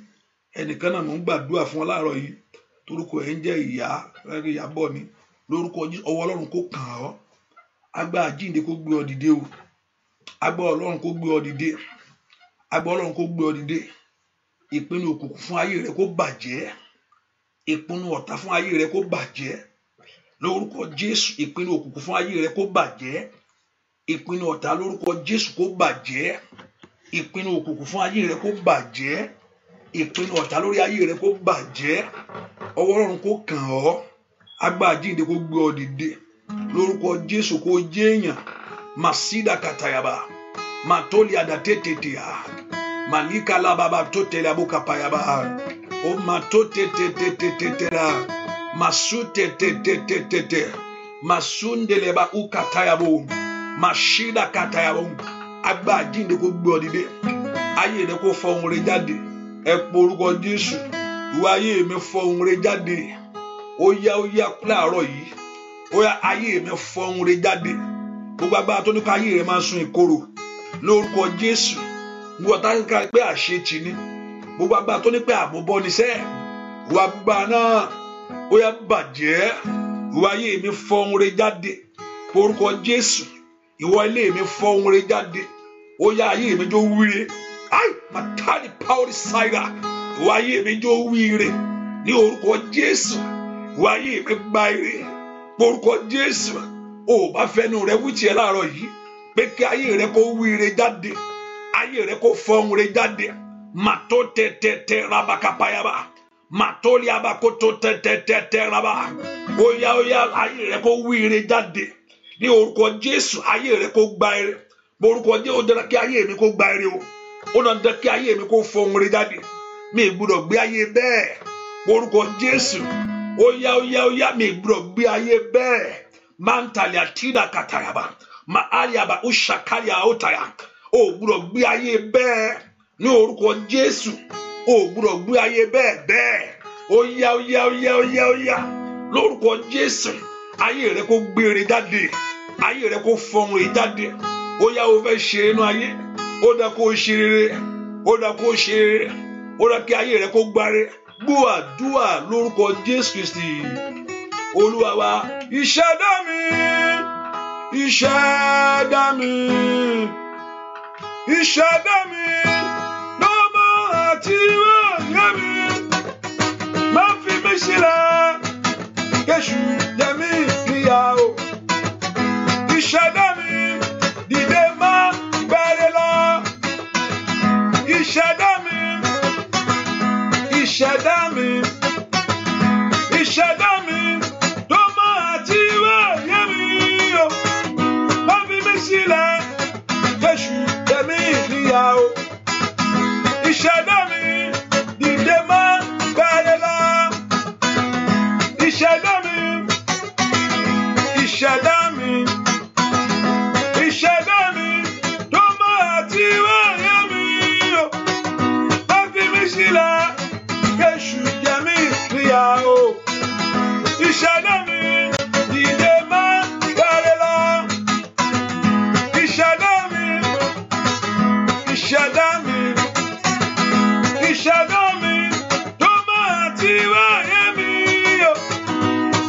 ẹnìkan náà mo ń gbàdúrà fún ọ láàárọ̀ yìí torúkọ ẹ ń jẹ́ Ìyábọ̀ ni lórúkọ ọwọ́ Ọlọ́run kó kàn ọ́ agbára jíǹde kó gbé ọ dìde o agbára Ọlọ́run kó gbé ọ dìde agbára Ọlọ́run kó gbé ọ dìde ìpinnu òkùnkùn fún ayé rẹ kó bàjẹ́ ìpinnu ọ̀tá fún ayé rẹ kó bàjẹ́ lórúkọ Jésù ìpinnu òkùnkùn fún ayé rẹ kó bàjẹ́ ìpinnu ọ̀tá lórúkọ Jésù kó bàjẹ́ ìpinnu òkùnkùn fún ayé rẹ kó bàjẹ́ ìpinnu ọ̀tá lórí ayé rẹ kó bàjẹ́ ọwọ́ Ọlọ́run kó kàn ọ́ agbára jíǹde kó gbé ọ dìde lórúkọ Jésù kó jẹ́ èèyàn masida katayaba matoli adatetetea malika la baba totele abuka payaba o matotetetetetera masutetetetetete masundele ba ukatayabo mashida katayabo agba jinde kó gbé ọ dìde ayé rẹ kó fọ ohùn rẹ jáde ẹ porúkọ Jésù ìwà ayé mi fọ ohùn rẹ jáde ó yá láàárọ̀ yìí ó yá ayé mi fọ ohùn rẹ jáde gbogbo agbára tó ní ká ayé rẹ máa sun ìkorò lórúkọ Jésù gbogbo tá ká pé àṣetì ni gbogbo agbára tó ní pé àmúbọ ni sẹ ìwà agbára náà ó yá bàjẹ́ ìwà ayé mi fọ ohùn rẹ jáde lórúkọ Jésù ìwọ ilé mi fọ ohùn rẹ jáde ó yá ayé mi jó wíire ai matani power saira ìwà ayé mi jó wíire ní orúkọ Jésù ìwà ayé mi gba ire lórúkọ Jésù ó bá fẹnu rẹ wí tiẹ̀ láàárọ̀ yìí pé kí ayé rẹ kó wíire jáde ayé rẹ kó fọ ohùn rẹ jáde màtó tẹtẹtẹ rabakapayaba màtó liabakoto tẹtẹtẹ raba ó yá ayé rẹ kó wíire jáde ní orúkọ Jésù ayé rẹ kó gba ire orúkọ Jésù ó dára kí ayé mi kó gba ire o ó dandan kí ayé mi kó fọhùn rere jáde mi gbọ́dọ̀ gbé ayé bẹ́ẹ̀ orúkọ Jésù ó yá mi gbọ́dọ̀ gbé ayé bẹ́ẹ̀ mantali atida katayaba ma aliaba ushakaria otaya ó gbọ́dọ̀ gbé ayé bẹ́ẹ̀ ní orúkọ Jésù ó gbọ́dọ̀ gbé ayé bẹ́ẹ̀ ó yá lórúkọ Jésù ayé rẹ kó gbére jáde ayé rẹ kó fọhùn rere jáde ó yá ó fẹ́ ṣe inú ayé ó dá kó ṣe rere ó dá kó ṣe rere ó dá kí ayé rẹ kó gbáre gbọ́ àdúrà lórúkọ Jésù Kristi Olúwa wa. Ìṣẹ̀dá mi lọ́mọ àti wáyé mi má fi mí sílẹ̀ kéṣù jẹ̀mí níyà o. Ìṣẹ̀dá mi dìde má gbẹ́rẹ́ lọ. Ìṣẹ̀dá mi lọ́mọ àti wáyé mi o má fi mí sílẹ̀ kéṣù jẹ̀mí níyà o. Ìṣẹ̀dá mi dìde má gbẹ́rẹ́ lọ. Ìṣẹ̀dá mi tó máa ti wáyé mi o má fi mí sílẹ̀ kéṣù jẹ mí níyà o. Ìṣẹ̀dá mi dìde má gbẹ́rẹ́ lọ. Ìṣẹ̀dá mi tó máa ti wáyé mi o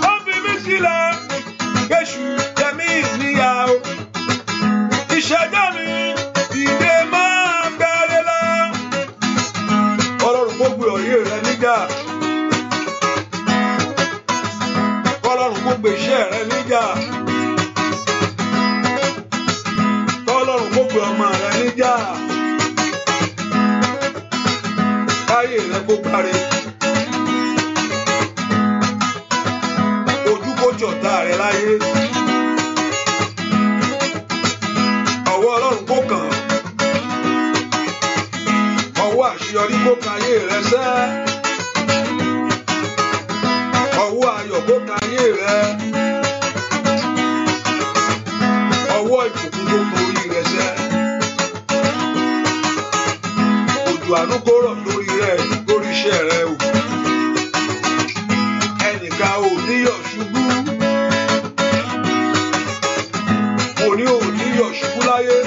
má fi mí sílẹ̀ kéṣù jẹ mí níyà o. Ìṣẹ̀dá mi dìde má gbẹ́rẹ́ lọ. Ọlọ́run kó gbé ọ̀rẹ́ rẹ níjà. Ọlọ́run kó gbé iṣẹ́ rẹ níjà. Ọlọ́run kó gbé ọmọ rẹ níjà. Káyé rẹ kó gbáre. Ojú kó jọ̀tá rẹ láyé. Ọwọ́ Ọlọ́run kó kàn. Ọwọ́ àṣeyọrí kó kan ayé rẹ sẹ́. Ọwọ́ ayọ̀ kó kan ayé rẹ. Ọwọ́ ìbùkún kó kan orí rẹ sẹ́. Òjò àánú kó rọ̀ lórí rẹ lórí iṣẹ́ rẹ o. Ẹnìkan ò níyọ̀ ṣubú. Òní ò níyọ̀ ṣubú láyé.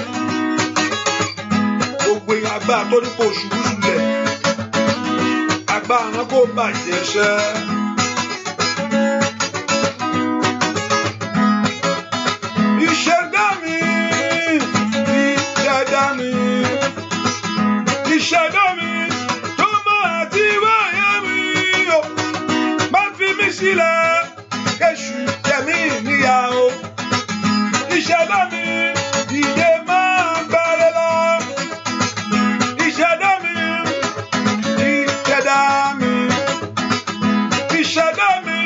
Gbogbo agbára tó ní kó ṣubú lulẹ̀. Agbára náà kó bàjẹ́ ṣẹ́. Ìṣẹ̀dá mi. Ìṣẹ̀dá mi tó máa ti wáyé mi o má fi mí sílẹ̀ kéṣù jẹ mí níyà o. Ìṣẹ̀dá mi dìde má gbẹ́rẹ́ lọ. Ìṣẹ̀dá mi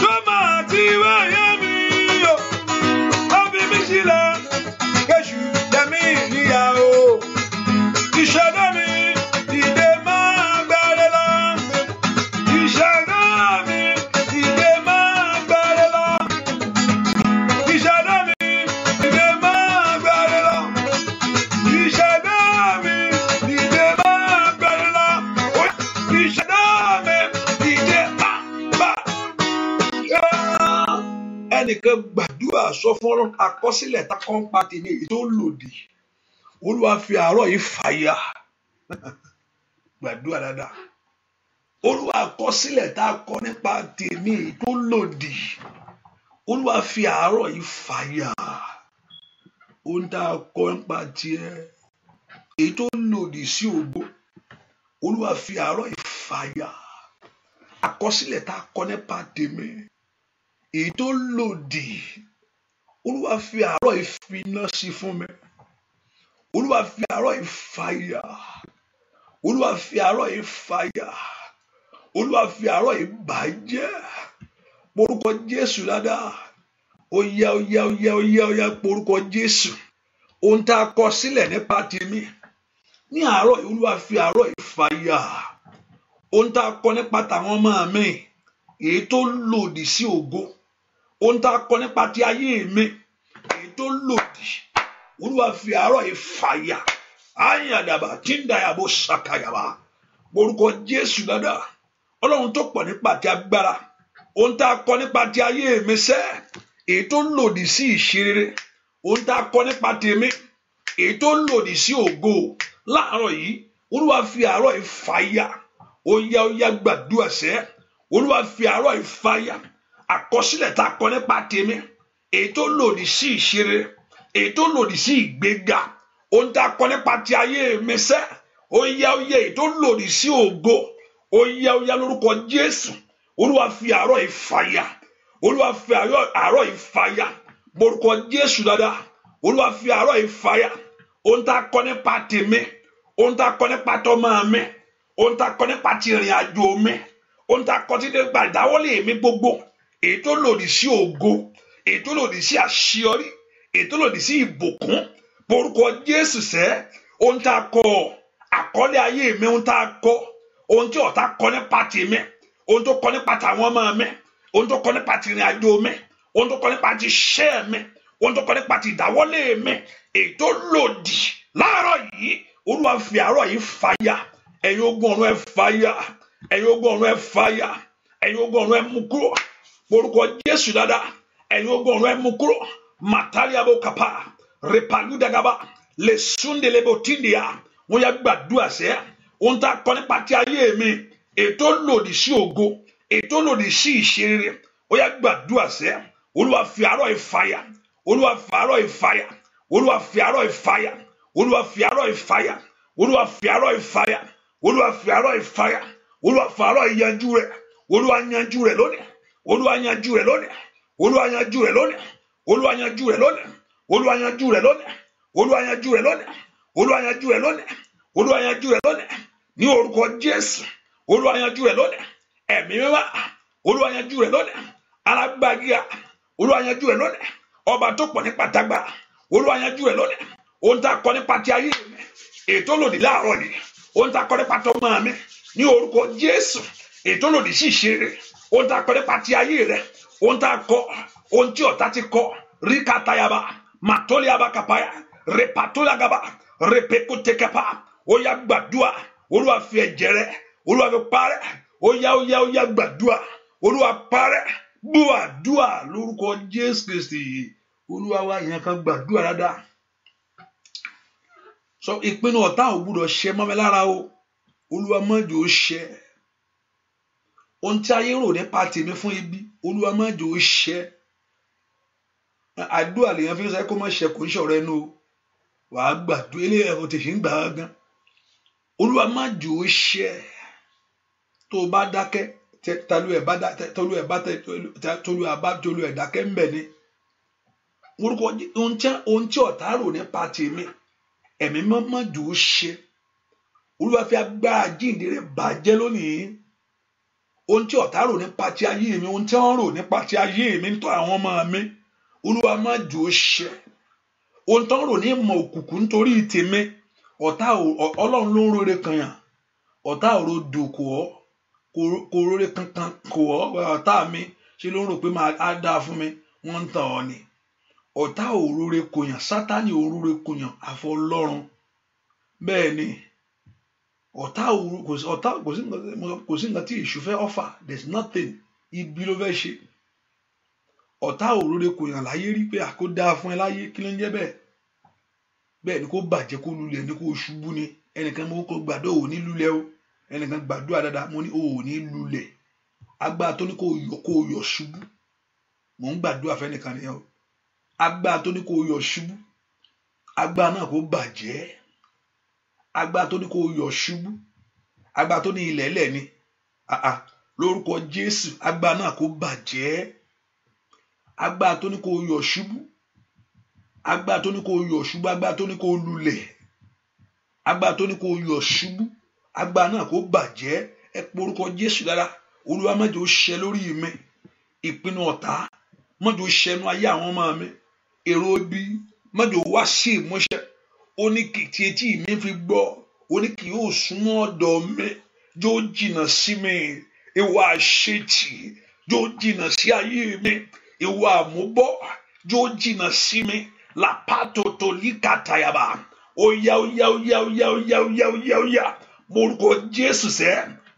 tó máa ti wáyé mi o má fi mí sílẹ̀ kéṣù jẹ mí níyà o. Ìṣẹ̀dá mi dìde má gbẹ́rẹ́ lọ. Ìṣẹ̀dá mi dìde má gbẹ́rẹ́ lọ. Ìṣẹ̀dá mi dìde má gbẹ́rẹ́ lọ. Ìṣẹ̀dá mi dìde má gbẹ́rẹ́ lọ. Ìṣẹ̀dá mi dìde má gbà. Ẹnìkan gbàdúrà sọ fún Ọlọ́run àkọsílẹ̀ tá kàn pa tèmi èyí tó lòdì. Olúwa fi àárọ̀ yìí fàyà. Gbàdúrà dáadáa. Olúwa àkọsílẹ̀ tá a kọ nípa tèmi èyí tó lòdì. Olúwa fi àárọ̀ yìí fàyà. Ohun tá a kọ nípa tiẹ̀ èyí tó lòdì sí ògo. Olúwa fi àárọ̀ yìí fàyà. Àkọsílẹ̀ tá a kọ nípa tèmi èyí tó lòdì. Olúwa fi àárọ̀ yìí fi iná sí fún mi. Olúwa fi àárọ̀ yìí fàyà. Olúwa fi àárọ̀ yìí fàyà. Olúwa fi àárọ̀ yìí bàjẹ́. Porúkọ Jésù dáadáa. Ó yá porúkọ Jésù. Ohun tá a kọ sílẹ̀ nípa tèmi ní àárọ̀ yìí Olúwa fi àárọ̀ yìí fàyà ohun tá a kọ nípa tàwọn ọmọ mi èyí tó lòdì sí ògo, ohun tá a kọ nípa ti ayé mi èyí tó lòdì, Olúwa fi àárọ̀ yìí fàyà ayàdàbà tí ń dàyàbò ṣàkàyàbà orúkọ Jésù dáadáa. Ọlọ́run tó pọ̀ nípa ti agbára, ohun tá a kọ nípa ti ayé mi sẹ́ èyí tó lòdì sí ìṣerere, ohun tá a kọ nípa tèmi èyí tó lòdì sí ògo láàárọ̀ yìí Olúwa fi àárọ̀ yìí fàyà. Ó yá gbàdúrà sẹ́, Olúwa fi àárọ̀ yìí fàyà àkọsílẹ̀ tá a kọ nípa tèmi èyí tó lòdì sí ìṣerere, èyí tó lòdì sí ìgbéga, ohun tá a kọ nípa ti ayé mi sẹ́ ó yá èyí tó lòdì sí ògo, ó yá lórúkọ Jésù. Olúwa fi àárọ̀ yìí fàyà, Olúwa fi àárọ̀ yìí fàyà lórúkọ Jésù dáadáa. Olúwa fi àárọ̀ yìí fàyà ohun tá a kọ nípa tèmi, ohun tá a kọ nípa tọmọ mi, ohun tá a kọ nípa ti ìrìn àjò mi, ohun tá a kọ nípa ìdáwọ́lé mi gbogbo èyí tó lòdì sí ògo, èyí tó lòdì sí àṣeyọrí, èyí tó lòdì sí ìbùkún lórúkọ Jésù sẹ́. Ohun tá a kọ àkọlé ayé mi, ohun tá a kọ, ohun tí ọ̀tá kọ nípa tèmi, ohun tó kọ nípa tàwọn ọmọ mi, ohun tó kọ nípa ti ìrìn àjò mi, ohun tó kọ nípa ti iṣẹ́ mi, ohun tó kọ nípa ti ìdáwọ́lé mi èyí tó lòdì láàárọ̀ yìí Olúwa fi àárọ̀ yìí fàyà. Ẹ̀yin ogun ọ̀run ẹ fàyà, ẹ̀yin ogun ọ̀run ẹ fàyà, ẹ̀yin ogun ọ̀run ẹ mú kúrò orúkọ Jésù dáadáa. Ẹ̀yin ogun ọ̀run ẹ mú kúrò màtàlíàbò kàpá rèpàlúdàgàbà lè súndèlébò tìndìyà. Wọ́n yá gbàdúrà sẹ́ ohun tá a kọ nípa ti ayé mi èyí tó lòdì sí ògo, èyí tó lòdì sí ìṣerere, ó yá gbàdúrà sẹ́. Olúwa fi àárọ̀ yìí fàyà, Olúwa fi àárọ̀ yìí fàyà, Olúwa fi àárọ̀ yìí fàyà, Olúwa fi àárọ̀ yìí fàyà, Olúwa fi àárọ̀ yìí fàyà, Olúwa fi àárọ̀ yìí fàyà, Olúwa fi àárọ̀ yìí yanjú rẹ̀, Olúwa yanjú rẹ̀ lónìí, Olúwa yanjú rẹ̀ lónìí, Olúwa yanjú rẹ̀ lónìí, Olúwa yanjú rẹ̀ lónìí, Olúwa yanjú rẹ̀ lónìí, Olúwa yanjú rẹ̀ lónìí, Olúwa yanjú rẹ̀ lónìí, Olúwa yanjú rẹ̀ lónìí ní orúkọ Jésù. Olúwa yanjú rẹ̀ lónìí, ẹ̀mí mímọ́ Olúwa yanjú rẹ̀ lónìí, alágbàgíà Olúwa yanjú rẹ̀ lónìí, ọba tó pọ̀ nípa tagbára Olúwa yanjú rẹ̀ lónìí. Ohun tá a kọ nípa ti ayé mi ètò lòdì láàárọ̀ yìí, ohun tá a kọ nípa tọmọ mi ní orúkọ Jésù ètò lòdì sí ìṣeré, ohun tá a kọ nípa ti ayé rẹ, ohun tá a kọ, ohun tí ọ̀tá ti kọ ríkàtàyàbá màtólíàbá kàpáyà rèpàtólàgàbá rèpèkútẹkẹpà. Ó yá gbàdúrà, Olúwa fi ẹ̀jẹ̀ rẹ̀ Olúwa fi parẹ́, ó yá gbàdúrà, Olúwa parẹ́ gbọ́ àdúrà lórúkọ Jésù Kristi Olúwa wa. Ìyẹn kan gbàdúrà dáadáa. Sọ ìpinnu ọ̀tá ò gbúdọ̀ ṣẹ mọ́ mi lára o, Olúwa má jẹ́ ó ṣẹ. Ohun tí ayé rò nípa tèmi fún ibi Olúwa má jẹ́ ó ṣẹ. Àdúrà lèèyàn fi ń sọ kó má ṣẹ, kò ń ṣọ̀rọ̀ ẹnu o. Wàá gbàdúrà ilé ẹ̀fọ́ tèṣí ń gbà á gan. Olúwa má jẹ́ ó ṣẹ. Tó o bá dákẹ́ tolú ẹ̀ dákẹ́ ń bẹ̀ ni. Orúkọ ohun tí ọ̀tá rò nípa tèmi ẹ̀mí má jẹ́ ó ṣẹ. Olúwa fi agbára jíǹde rẹ̀ bàjẹ́ lónìí. Ohun tí ọ̀tá rò nípa ti ayé mi, ohun tí wọ́n rò nípa ti ayé mi nítorí àwọn ọmọ mi, Olúwa má jẹ́ ó ṣẹ. Ohun tí wọ́n rò ní ìmọ̀ òkùnkùn nítorí tèmi, ọ̀tá Ọlọ́run ló ń rere kan yàn. Ọ̀tá ò ro dòkò ọ́, kò rere kankan kò ọ́. Ọ̀tá mi ṣe ló ń rò pé máa dáa fún mi, wọ́n ń tàn ọ́ ni. Ọ̀tá ò rere kò yàn, Sátánì ò rere kò yàn àfọ Ọlọ́run. Bẹ́ẹ̀ ni ọ̀tá kò sí nǹkan tí èṣù fẹ́ offer, there's nothing. Ibi ló fẹ́ ṣe. Ọ̀tá òróró kò yàn láyé rí pé àkó dáa fún ẹ láyé, kí ló ń jẹ́ bẹ́ẹ̀? Bẹ́ẹ̀ ni kó bàjẹ́ kó lulẹ̀ ni kó ṣubú ni. Ẹnìkan mo kó gbàdúrà ò ní lulẹ̀ o. Ẹnìkan gbàdúrà dáadáa mo ní ò ní lulẹ̀. Agbára tó ní kó yọ̀ ṣubú. Mò ń gbàdúrà fẹ́nìkan nìyẹn o. Agbára tó ní kó yọ̀ ṣubú. Agbára náà kó bàjẹ́. Agbára tó ní kó yọ̀ ṣubú. Agbára tó ní ilẹ̀ lẹ̀ ni. Lórúkọ Jésù agbára náà kó bàjẹ́. Agbára tó ní kó yọ̀ ṣubú. Agbára tó ní kó yọ̀ ṣubú. Agbára tó ní kó lulẹ̀. Agbára tó ní kó yọ̀ ṣubú. Agbára náà kó bàjẹ́. Ẹ pe orúkọ Jésù dára. Olúwa má jẹ́ ó ṣẹ lórí mi. Ìpinnu ọ̀tá má jẹ́ ó ṣẹnu ayé àwọn ọmọ mi. Èrò ibi má jẹ́ ó wá sí ìmúṣẹ. Ó ní kìtì etí mi fi gbọ́. ó ní kì yóò súnmọ́ ọ̀dọ̀ mi yóò jìnnà sí mi ìwà àṣetì yóò jìnnà sí ayé mi ìwà àmúbọ̀ yóò jìnnà sí mi lápátòtò líkàtàyàbá óyá morúkọ Jésù sẹ́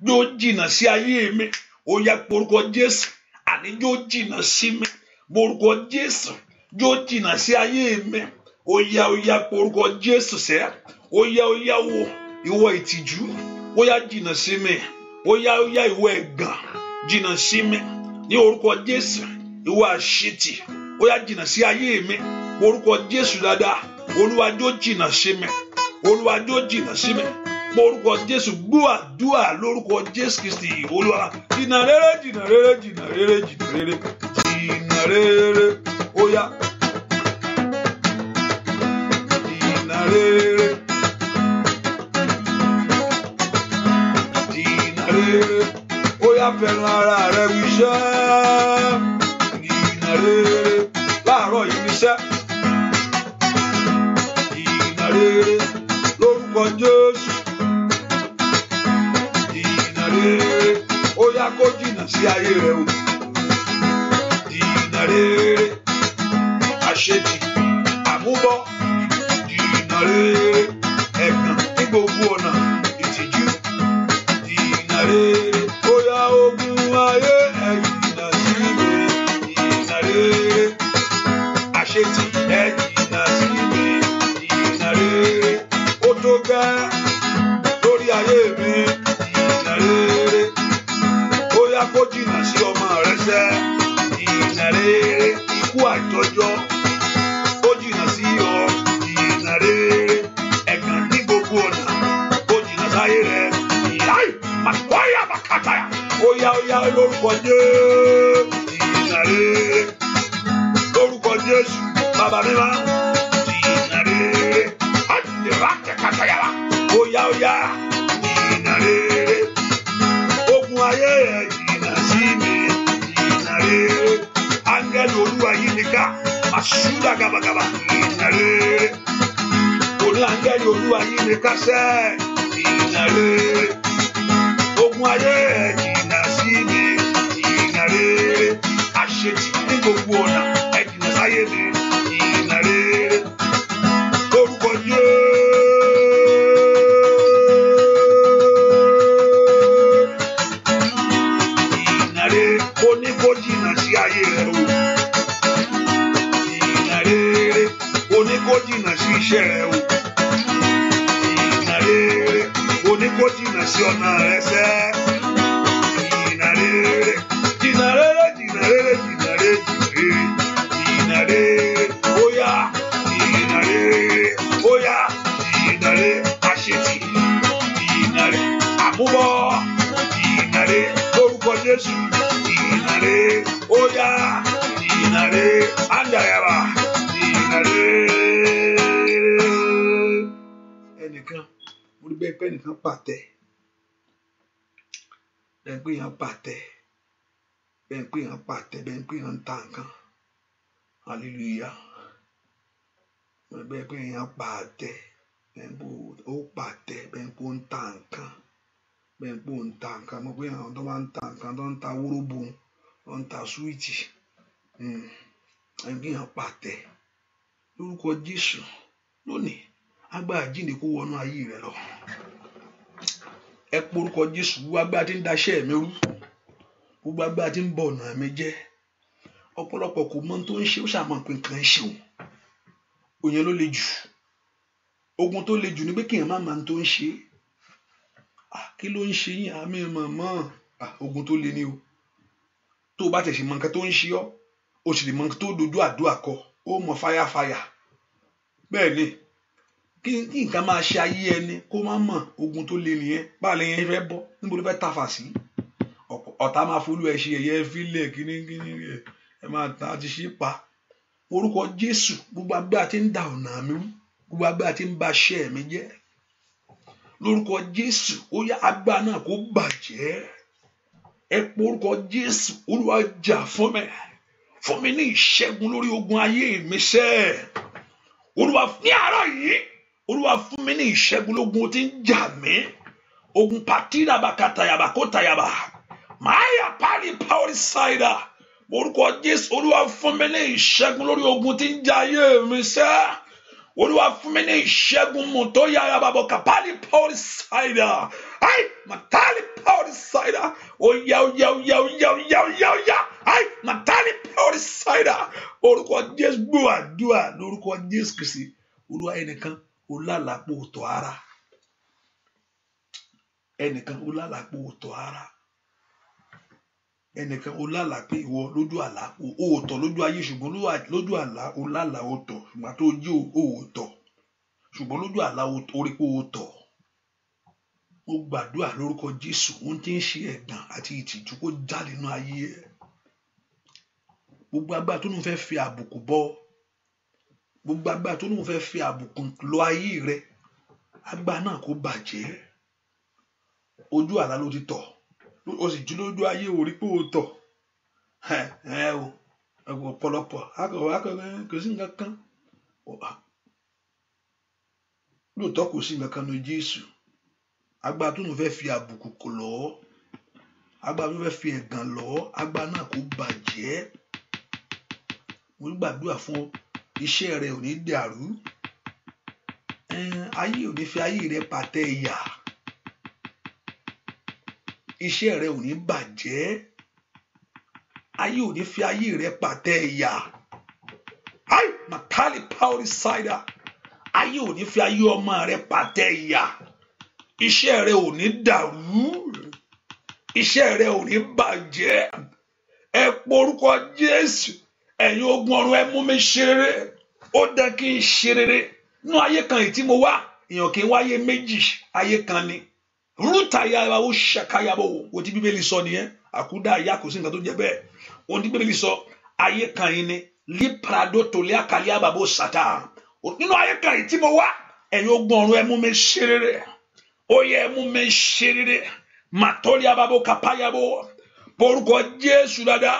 yóò jìnnà sí ayé mi óyá morúkọ Jésù àní yóò jìnnà sí mi morúkọ Jésù yóò jìnnà sí ayé mi óyá morúkọ Jésù sẹ́ óyá wo ìwọ ìtìjú óyá jìnnà sí mi óyá ìwọ ẹ̀gàn jìnnà sí mi ní orúkọ Jésù ìwọ àṣetì óyá jìnnà sí ayé mi orúkọ Jésù dáadáa Olúwa jọ̀ọ́ jìnnà sí mi Olúwa jọ̀ọ́ jìnnà sí mi orúkọ Jésù gbọ́ àdúrà lórúkọ Jésù Kristi Olúwa jìnnà rere óyá jìnnà rere óyá fẹ́ràn ara rẹ wíṣẹ́ jìnnà rere láàárọ̀ yìí níṣẹ́ jìnnà rere lórúkọ Jésù jìnnà rere óyá kó jìnnà sí ayé rẹ o jìnnà rere àṣetì àmúbọ̀ jìnnà rere ẹ̀gàn ní gbogbo ọ̀nà ìtìjú jìnnà rere óyá ogun ayé ẹ jìnnà sí mi jìnnà rere àṣetì ẹ jìnnà sí mi jìnnà rere ó tó gẹ́ lórí ayé mi jìnnà rere óyá kó jìnnà sí ọmọ rẹ sẹ́ jìnnà rere ikú àìtọ́jọ́ ó jìnnà sí ọ jìnnà rere ẹ̀gàn ní gbogbo ọ̀nà ó jìnnà sáyé rẹ ìyáì màkúwáyà bàkàtàyà óyá lórúkọ Jésù jìnnà rere lórúkọ Jésù bàbá mi wá jìnnà rere àdìrátẹ̀kàtàyà óyá jìnnà rere ogun ayé ẹ̀ jìnnà sí mi jìnnà rere áńgẹ́lì Olúwa yí mi ká àṣúdà gàbàgàbà jìnnà rere oní áńgẹ́lì Olúwa yí mi ká sẹ́ jìnnà rere ogun ayé ẹ̀ jìnnà sí mi jìnnà rere àṣetì ní gbogbo ọ̀nà ẹ̀ jìnnà sáyé mi jìnnà rere lórúkọ Jésù. Kó jìnnà sí ayé rẹ o jìnnà rere oní kó jìnnà sí iṣẹ́ rẹ o jìnnà rere oní kó jìnnà sí ọ̀nà rẹ sẹ́ jìnnà rere jìnnà rere jìnnà rere jìnnà rere jìnnà rere óyá jìnnà rere óyá jìnnà rere àṣetì jìnnà rere àmúbọ̀ jìnnà rere lórúkọ Jésù. Oya, dinare, andayaba, dinare. Ẹnìkan, mo rí bẹ́ẹ̀ pé ẹnìkan pàtẹ. Bẹ́ẹ̀ pé èèyàn pàtẹ. Bẹ́ẹ̀ pé èèyàn pàtẹ. Bẹ́ẹ̀ pé èèyàn ń ta nǹkan. Hallelujah. Bẹ́ẹ̀ pé èèyàn pàtẹ. Bẹ́ẹ̀ pé ó pàtẹ. Bẹ́ẹ̀ pé ó ń ta nǹkan. Bẹ́ẹ̀ pé ó ń ta nǹkan. Mo pé àwọn tó máa ń ta nǹkan tó ń ta wóróbo. Wọ́n ń ta súwìtì ẹgbẹ́yàn pàtẹ lórúkọ Jésù lónìí agbára jíǹde kó wọnú ayé rẹ lọ ẹ porúkọ Jésù gbogbo agbára tí ń daṣẹ́ mi rú gbogbo agbára tí ń bọ ọ̀nà mi jẹ́ ọ̀pọ̀lọpọ̀ kò mọ tó ń ṣe ó ṣàmọ̀ pé nǹkan ṣe òyìn ló le jù ogun tó le jù ni pé kéèyàn má máa tó ń ṣe kí ló ń ṣe yín àmì mọ̀mọ́ ogun tó le ní o tó o bá tẹ̀sí mọ nǹkan tó ń ṣe ọ́ o sì lè mọ nǹkan tó dojú àdúrà kọ ó mọ fáyàfáyà bẹ́ẹ̀ ni kí nǹkan máa ṣe ayé ẹni kó má mọ̀ ogun tó le nìyẹn báà lẹ́yìn fẹ́ bọ́ níbo ló fẹ́ tàfà sí ọ̀tá máa folú ẹ ṣe ẹ̀yẹ fílẹ̀ kíní ẹ máa ta ti ṣe pa orúkọ Jésù gbogbo agbára tí ń da ọ̀nà mi rú gbogbo agbára tí ń ba iṣẹ́ mi jẹ́ lórúkọ Jésù ó yá agbára náà kó bàjẹ́ ẹ pé orúkọ Jésù Olúwa jà fún mi ní ìṣẹ́gun lórí ogun ayé mi sẹ́ Olúwa ní àárọ̀ yìí Olúwa fún mi ní ìṣẹ́gun lógun tí ń jà mí. Ogun patira bakatayaba kotayaba. Maya pali power cider. Orúkọ Jésù, Olúwa fún mi ní ìṣẹ́gun lórí ogun tí ń jà ayé mi sẹ́. Olúwa fún mi ní ìṣẹ́gun mu tó yára bàbọ̀ kapali power cider. Ai matali power cider. Oya. Ai matali power cider. Orúkọ Jésù gbọ́ àdúrà lórúkọ Jésù Kristi. Olúwa ẹnìkan ó lálàpọ̀ òtò ara. Ẹnìkan ó lálàpọ̀ òtò ara. Ẹnìkan ó lálàá pé ìwọ lójú àlá òótọ́ lójú ayé ṣùgbọ́n lójú àlá ó lálàá òótọ́ ṣùgbọ́n tó jí òótọ́ ṣùgbọ́n lójú àlá orí pé òótọ́. Mo gbàdúrà lórúkọ Jésù ohun tí ń ṣe ẹ̀gàn àti ìtìjú kó jáde nínú ayé ẹ. Gbogbo agbára tó ní fẹ́ fi àbùkù bọ́, gbogbo agbára tó ní fẹ́ fi àbùkù lọ ayé rẹ, agbára náà kó bàjẹ́. Ojú àlá ló ti tọ̀, ó sì jí lójú ayé orí pé ó tọ̀. Ọ̀pọ̀lọpọ̀ kò sí nǹkan kan. Lóòótọ́ kò sí nǹkan kan ní Jésù. Agbára tó ní fẹ́ fi àbùkù kò lọ, agbára tó fẹ́ fi ẹ̀gàn lọ, agbára náà kó bàjẹ́. Mo gbàdúrà fún iṣẹ́ rẹ ò ní dàrú. Ayé ò ní fi ayé rẹ pàtẹ ìyà. Iṣẹ́ rẹ ò ní bàjẹ́. Ayé ò ní fi ayé rẹ pàtẹ ìyà. Ai matali power cider. Ayé ò ní fi ayé ọmọ rẹ pàtẹ ìyà. Iṣẹ́ rẹ ò ní dàrú. Iṣẹ́ rẹ ò ní bàjẹ́. Ẹ porúkọ Jésù. Ẹ̀yin ogun ọ̀run ẹ mú mi ṣe rere. Ó dẹ̀ kí n ṣe rere. Nínú ayé kan yìí tí mo wá, èèyàn kì í wáyé méjì, ayé kan ni. Rútàyàwó ó ṣàkáyàwó. Ohun tí Bíbélì sọ nìyẹn. Àkúdà ìyá kò sí nǹkan tó jẹ bẹ́ẹ̀. Ohun tí Bíbélì sọ, ayé kan yìí ni. Líprado tòlé àkàlẹ́ àbàbò sàtà. Nínú ayé kan yìí tí mo wá, ẹ̀yin ogun ọ̀run ẹ mú mi ṣe rere. Ó yẹ ẹ mú mi ṣe rere. Màtọ́lé àbàbò kàpáyàbò. Porúkọ Jésù dáadáa.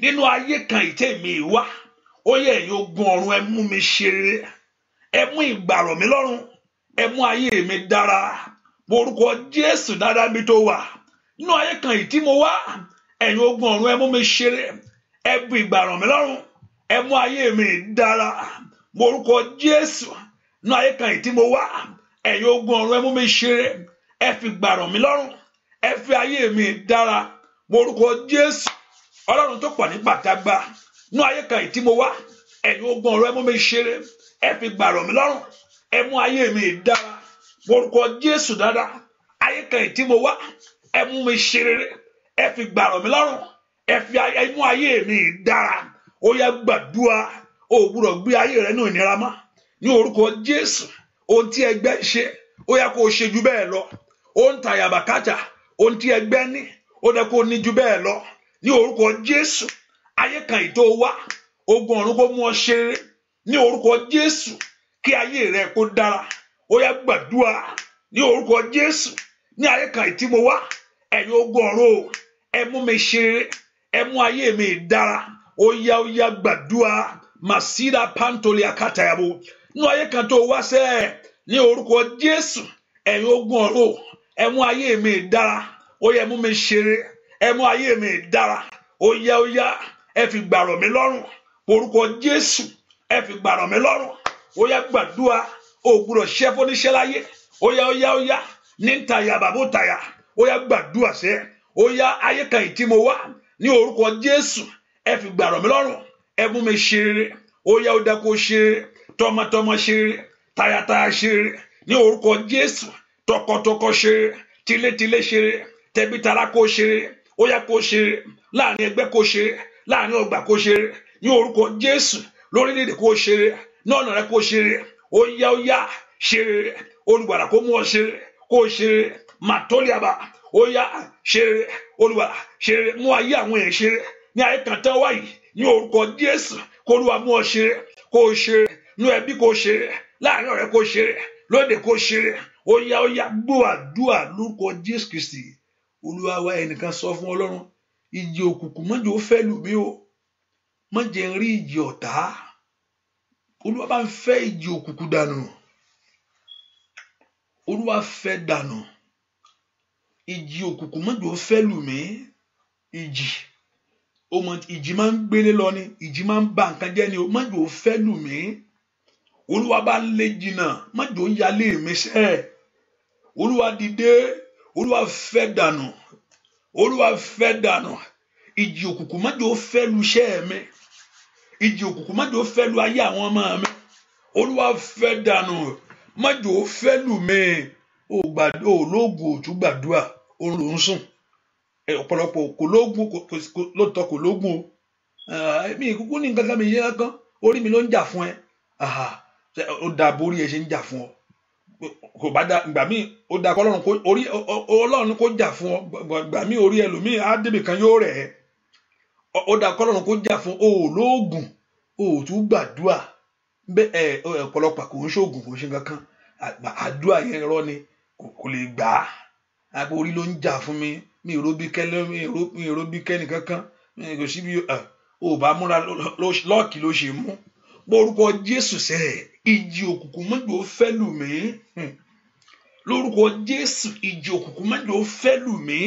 Nínú ayé kan yìí tèmi wá, ó yẹ ẹ̀yin ogun ọ̀run ẹ mú mi ṣe rere. Ẹ mú ìgbàrọ̀ mi lọ́rùn. Ẹ mú ayé mi dára. Porúkọ Jésù dáadáa mi tó wà. Nínú ayé kan yìí tí mo wá, ẹ̀yin ogun ọ̀run ẹ mú mi ṣe rere. Ẹ bu ìgbàrọ̀ mi lọ́rùn. Ẹ mú ayé mi dára. Porúkọ Jésù. Nínú ayé kan yìí tí mo wá, ẹ̀yin ogun ọ̀run ẹ mú mi ṣe rere. Ẹ fi ìgbàrọ̀ mi lọ́rùn. Ẹ fi ayé mi dára. Porúkọ Jésù. Ọlọ́run tó pọ̀ ní pàtàgbà. Nínú ayé kan yìí tí mo wá, ẹ̀yin ogun ọ̀run ẹ mú mi ṣe rere. Ẹ fi ìgbàrọ̀ mi lọ́rùn. Ẹ mú ayé mi dára. Porúkọ Jésù dáadáa. Ayé kan yìí tí mo wá, ẹ mú mi ṣe rere. Ẹ fi ìgbàrọ̀ mi lọ́rùn. Ẹ mú ayé mi dára. Ó yá gbàdúrà. O gbọ́dọ̀ gbé ayé rẹ nínú ìnira mọ́. Ní orúkọ Jésù. Ohun tí ẹgbẹ́ ń ṣe, ó yá kó o ṣe ju bẹ́ẹ̀ lọ. Ó ń tàyàbà kájà. Ohun tí ẹgbẹ́ ní, ó dẹ̀ kó o ní ju bẹ́ẹ̀ lọ. Ní orúkọ Jésù. Ayé kan yìí tó wá, ogun ọ̀run kó mú ọ ṣe rere. Ní orúkọ Jésù. Kí ayé rẹ kó dára. Ó yá gbàdúrà. Ní orúkọ Jésù. Ní ayé kan yìí tí mo wá, ẹ̀yin ogun ọ̀run o, ẹ mú mi ṣe rere. Ẹ mú ayé mi dára. Ó yá gbàdúrà. Masida pantoli akatayabo. Nínú ayé kan tó wá sẹ́, ní orúkọ Jésù. Ẹ̀yin ogun ọ̀run o, ẹ mú ayé mi dára. Ó yá mú mi ṣe rere. Ẹ mú ayé mi dára. Ó yá ẹ fi gbàrọ̀ mi lọ́rùn. Orúkọ Jésù. Ẹ fi gbàrọ̀ mi lọ́rùn. Ó yá gbàdúrà. O gbọ́dọ̀ ṣẹ́ fóníṣẹ́ láyé. Ó yá ní ntàyà bàbá tàyà. Ó yá gbàdúrà sẹ́. Ó yá ayé kan yìí tí mo wá, ní orúkọ Jésù. Ẹ fi gbàrọ̀ mi lọ́rùn. Ẹ mú mi ṣe rere. Ó yá ó dá kó ṣe rere. Tọmọtọmọ ṣe rere. Tayátayá ṣe rere. Ní orúkọ Jésù. Tọkọtọkọ ṣe rere. Tilétilé ṣe rere. Tẹbítara kó ṣe rere. Ó yá kó ṣe rere. Láàrin ẹgbẹ́ kó ṣe rere. Láàrin ọgbà kó ṣe rere. Ní orúkọ Jésù. Lórílẹ̀-èdè kó ṣe rere. Ní ọ̀nà rẹ kó ṣe rere. Ó yá ṣe rere. Olùgbàlà kó mú ọ ṣe rere. Kó ṣe rere. Màtólíàbà. Ó yá ṣe rere. Olùgbàlà ṣe rere. Mú ayé àwọn èèyàn ṣe rere. Ní ayé kan tán wáyìí. Ní orúkọ Jésù. Kó Olúwa mú ọ ṣe rere. Kó ṣe rere. Ní ẹbí kó ṣe rere. Láàrin ọ̀rẹ́ kó ṣe rere. Lóde kó ṣe rere. Ó yá gbọ́ àdúrà lórúkọ Jésù Kristi. Olúwa wa ẹnìkan sọ fún Ọlọ́run. Ìjì òkùnkùn má jẹ́ ó fẹ́ lù mí o. Má jẹ́ n rí ìjì ọ̀tá. Olúwa bá ń fẹ́ ìjì òkùnkùn dànù. Olúwa fẹ́ dànù. Ìjì òkùnkùn má jò fẹ́ lù mí. Ìjì máa ń gbélé lọ ni, ìjì máa ń ba nǹkan jẹ́ ni o, má jò fẹ́ lù mí. Olúwa bá lé jìnnà, má jò yálé mi sẹ́. Olúwa dìde, Olúwa fẹ́ dànù. Olúwa fẹ́ dànù. Ìjì òkùnkùn má jò fẹ́ lu iṣẹ́ mi. Ìjì òkùnkùn má jò fẹ́ lu ayé àwọn ọmọ mi. Olúwa fẹ́ dànù. Má jò fẹ́ lù mí. Ológun ò tún gbàdúrà, òun ló ń sùn. Ọ̀pọ̀lọpọ̀ kò lógun, lóòótọ́ kò lógun o. Mi ìkúkú ní nǹkan kan mi yé kankan, orí mi ló ń jà fún ẹ. Ó da borí ẹ ṣe ń jà fún ọ. Kò bá da ìgbà míì ó da kọ́ Ọlọ́run kó jà fún ọ. Ìgbà míì orí ẹlòmíì á débi kan yóò rẹ̀ ẹ́. Ó da kọ́ Ọlọ́run kó jà fún ọ. Ológun ò tún gbàdúrà. Ọ̀pọ̀lọpọ̀ kò ń ṣoògùn, kò ń ṣe nǹkan kan. Àdúrà yẹn rọ ni kò lè gbà á. Àpò orí ló ń jà fún mi. Mi ò róbí kẹ́ni kankan. Kò sí bí o bá múra lọ́ọ̀kì ló ṣe mú. Lórúkọ Jésù sẹ́, ìjì òkùnkùn má jò fẹ́ lù mí. Lórúkọ Jésù, ìjì òkùnkùn má jò fẹ́ lù mí.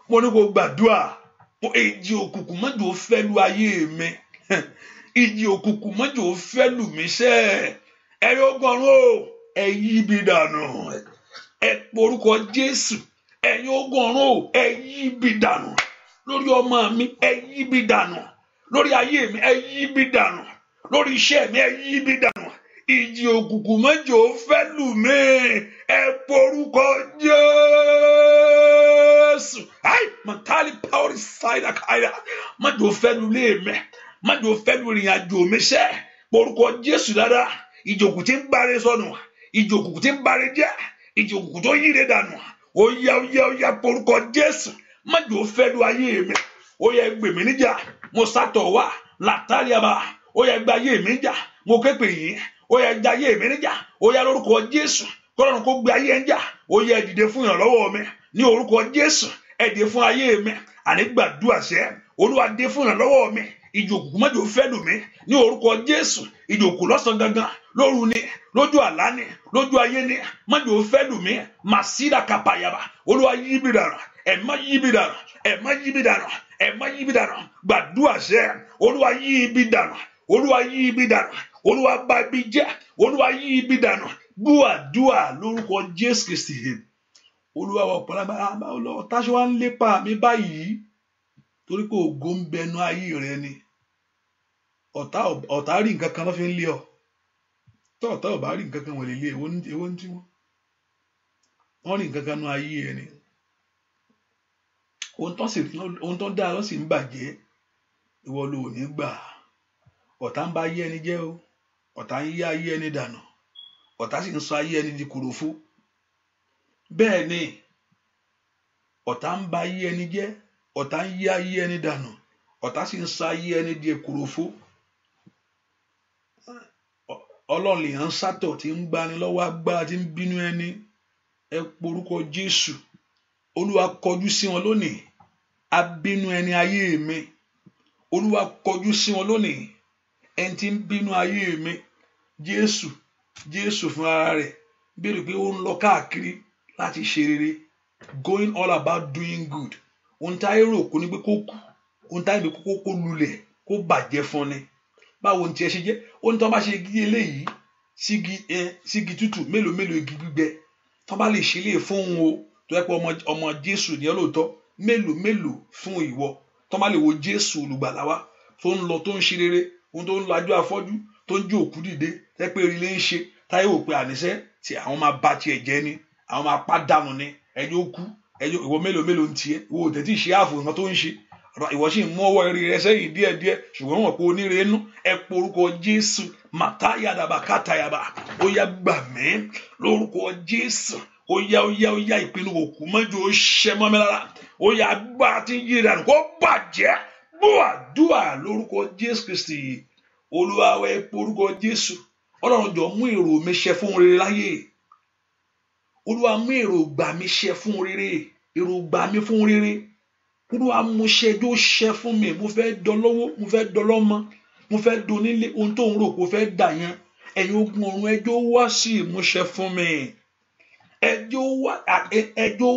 Mo ní kó gbàdúrà. Ìjì òkùnkùn má jò fẹ́ lù ayé mi. Ìjì òkùnkùn má jò fẹ́ lù mí sẹ́. Ẹ̀yin ogun ọ̀run o, ẹ yí ibi dànù. Ẹ porúkọ Jésù. Ẹ̀yin ogun ọ̀run o, ẹ yí ibi dànù. Lórí ọmọ mi, ẹ yí ibi dànù. Lórí ayé mi, ẹ yí ibi dànù. Lórí iṣẹ́ mi, ẹ yí ibi dànù. Ìjì òkùnkùn má jò fẹ́ lù mí. Ẹ porúkọ Jésù. Mantali power side akaida. Má jò fẹ́ lù lé mi. Má jò fẹ́ lù ìrìn àjò mi sẹ́. Porúkọ Jésù dáadáa. Ìjì òkùnkùn tí ń báre sọnù. Ìjì òkùnkùn tí ń báre jẹ́. Ìjì òkùnkùn tó yíre dànù. Ó yá porúkọ Jésù. Má jò fẹ́ lù ayé mi. Ó yá gbè mí níjà. Mo sátọ̀ wá. Látàríàbà. Ó yá gba ayé mi níjà. Mo képe yín. Ó yá gba ayé mi níjà. Ó yá lórúkọ Jésù. Kọ́lọ́run kó gbé ayé níjà. Ó yá dìde fún ìrànlọ́wọ́ mi. Ní orúkọ Jésù. Ẹ dìde fún ayé mi. Àní gbàdúrà sẹ́. Olúwa dìde fún ìrànlọ́wọ́ mi. Ìjì òkùnkùn má jò fẹ́ lù mí. Ní orúkọ Jésù. Ìjì òkùnkùn lọ́sàn gangan. Lóru ni. Lójú àlá ni. Lójú ayé ni. Má jò fẹ́ lù mí. Màsídà kapayaba. Olúwa yí ibi dànù. Ẹ má yí ibi dànù. Ẹ má yí ibi dànù. Ẹ má yí ibi dànù. Gbàdúrà sẹ́. Olúwa yí ibi dànù. Olúwa yí ibi dànù. Olúwa bà ibi jẹ́. Olúwa yí ibi dànù. Gbàdúrà lórúkọ Jésù Kristi. Olúwa wa ọ̀pọ̀lọpọ̀ táṣọ wa ń lépa mi báyìí torí pé ògo ń bẹnu ayé rẹ ni. Ọ̀tá rí nǹkan kan ló fi ń lé ọ. Ọ̀tá ò bá rí nǹkan kan wọ́n lè lé èwo ń tí wọ́n rí nǹkan kan nú ayé ẹni. Ohun tó dáa ló sì ń bàjẹ́. Ìwọ ló ò ní gbà. Ọ̀tá ń bá ayé ẹni jẹ́ o. Ọ̀tá ń yí ayé ẹni dànù. Ọ̀tá sì ń sọ ayé ẹni di kòròfo. Bẹ́ẹ̀ ni ọ̀tá ń bá ayé ẹni jẹ́. Ọ̀tá ń yí ayé ẹni dànù. Ọ̀tá sì ń sọ ayé ẹni di kòròfo. Ọlọ́run lèèyàn ń sátọ̀ tí ń gbani lọ́wọ́ agbára tí ń bínú ẹni. Ẹ porúkọ Jésù. Olúwa kọjú sí wọn lónìí. Abínú ẹni ayé mi. Olúwa kọjú sí wọn lónìí. Ẹni tí ń bínú ayé mi. Jésù fún ara rẹ̀ béèrè pé ó ń lọ káàkiri láti ṣe rere. Going all about doing good. Ohun táyé rò kò ní pé kó kú. Ohun táyé rò kó lulẹ̀ kó bàjẹ́ fún ni. Báwo ni tiẹ̀ ṣe jẹ́? Ó ní tí wọ́n bá ṣe igi eléyìí sígi tútù mélòó igi gbígbẹ. Tí wọ́n bá lè ṣe lè fún òun o. Tó yẹ pé ọmọ Jésù ní ọlọ́tọ́ mélòó fún ìwọ. Tí wọ́n bá lè wo Jésù olùgbàlà wa tó ń lọ tó ń ṣe rere. Ohun tó ń lajú afọ́jú tó ń jí òkú dìde. Tẹ́ pé orílẹ̀ ń ṣe táyé wò pé àníṣe tí àwọn máa bá tiẹ̀ jẹ́ ni. Àwọn máa pàdánù ni. Ẹni ó kú. Ìwọ mélòó ń tiẹ̀. Ìwọ ò tẹ́tí ṣe ààfò nǹkan tó ń ṣe. Ìwọ sì ń mú ọwọ́ eré rẹ sẹ́yìn díẹ̀díẹ̀ ṣùgbọ́n wọn kò oníire inú. Ẹ porúkọ Jésù. Màtáyàdàbà kátàyàbà. Ó yá gbà mí lórúkọ Jésù. Ó yá ìpinnu òkú mọ́jọ ṣẹ́ mọ́ mi lára. Ó yá agbára tí ń yí ìdànù kó bàjẹ́. Gbàdúrà lórúkọ Jésù Kristi. Olúwa wa ẹ porúkọ Jésù. Ọlọ́run jọ̀ọ́ mú èrò mi ṣẹ fún rere láyé. Olúwa mú èrògbà mi ṣẹ fún rere. Èrògbà mi fún rere. Olúwa mú ṣẹjọ́ ṣẹ fún mi. Mo fẹ́ dọlọ́wọ́, mo fẹ́ dọlọ́mọ, mo fẹ́ donílé. Ohun tó ń rò kó fẹ́ dà yẹn. Ẹ̀yin ogun ọ̀run ẹjọ́ wá sí ìmúṣẹ fún mi. ẹjọ́ wá ẹjọ́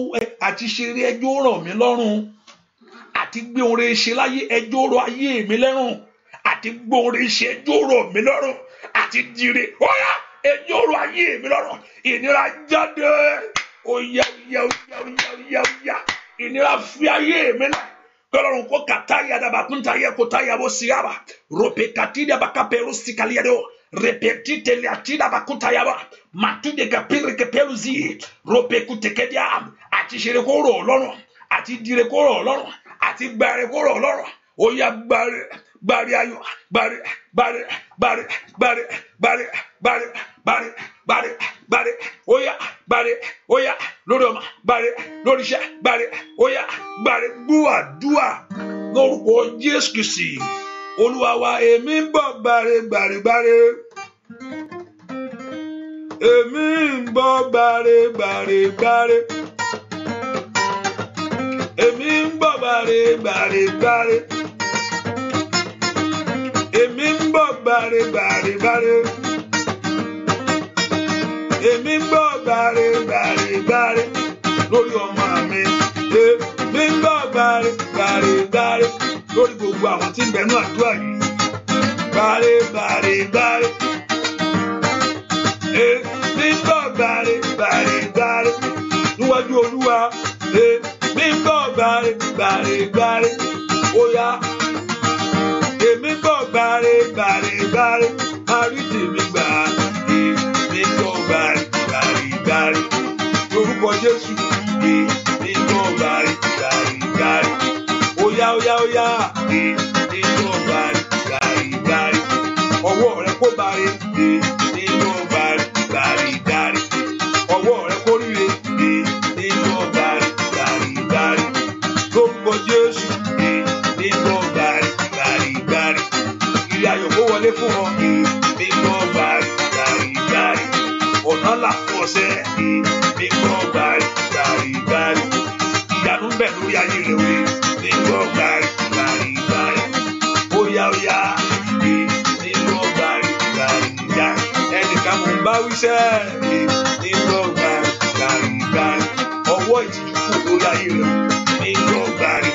àti ṣeré ẹjọ́ rọ̀ mí lọ́rùn àti gbé oore ṣe láyé ẹjọ́ rọ̀ ayé mi lẹ́rùn àti gbé oore ṣe ẹjọ́ rọ̀ mí lọ́rùn àti dire ọ̀yá ẹjọ́ rọ̀ ayé mi lọ́rùn ìnira jáde oya ìnira fi ayé mi lẹ̀ kọlọ́run kó kàtáyà dàbà kúntàyẹ kó táyà bó síyàbà rọpè kàtídà bàkà pẹ̀rù síkàlíyàdó rẹpẹtí tẹlẹ àtìdà bàkúntàyà bá màtúndé kàpẹrẹ kẹpẹrù sí rọpè kùtẹkẹdíà àti ṣeré kó rọ̀ lọ́rùn àti dire kó rọ̀ lọ́rùn àti gbàrẹ kó rọ̀ lọ́rùn oya gbàrẹ ayọ̀ gbàrẹ oya lórí ọmọ gbàrẹ lórí iṣẹ́ gbàrẹ oya gbàrẹ gbúàdúà lórúkọ Jésù Kristi Olúwa wa èmi ń bọ̀ gbàrẹ èmi ń bọ̀ gbàrẹ èmi ń bọ̀ gbàrẹ èmi ń bọ̀ gbàrẹ èmi ń bọ̀ gbàrẹ lórí ọmọ mi èmi ń bọ̀ gbàrẹ lórí gbogbo àwọn tí ń bẹnu àdúrà yìí gbàrẹ èmi ń bọ̀ gbàrẹ níwájú Olúwa èmi ń bọ̀ gbàrẹ óyá èmi ń bọ̀ gbàrẹ àrídìmí gbà èmi ń bọ̀ gbàrẹ lórúkọ Jésù èmi ń bọ̀ gbàrẹ óyá èmi ń bọ̀ gbàrẹ ọwọ́ rẹ kó bàrẹ èmi ń bọ̀ gbàrẹ ọwọ́ rẹ kó ríre èmi ń bọ̀ gbàrẹ lórúkọ Jésù èmi ń bọ̀ gbàrẹ ilé ayọ̀ kó wọlé fún ọ èmi ń bọ̀ gbàrẹ ọ̀nà là fún ọ̀sẹ̀ èmi ń bọ̀ gbàrẹ ìyanu ń bẹ lórí ayé rẹ wí èmi ń bọ̀ gbàrẹ óyá èmi ń bọ̀ gbàrẹ ẹnìkan mò ń bá wíṣẹ́ èmi ń bọ̀ gbàrẹ ọwọ́ ìtìjú kù lórí ayé rẹ èmi ń bọ̀ gbàrẹ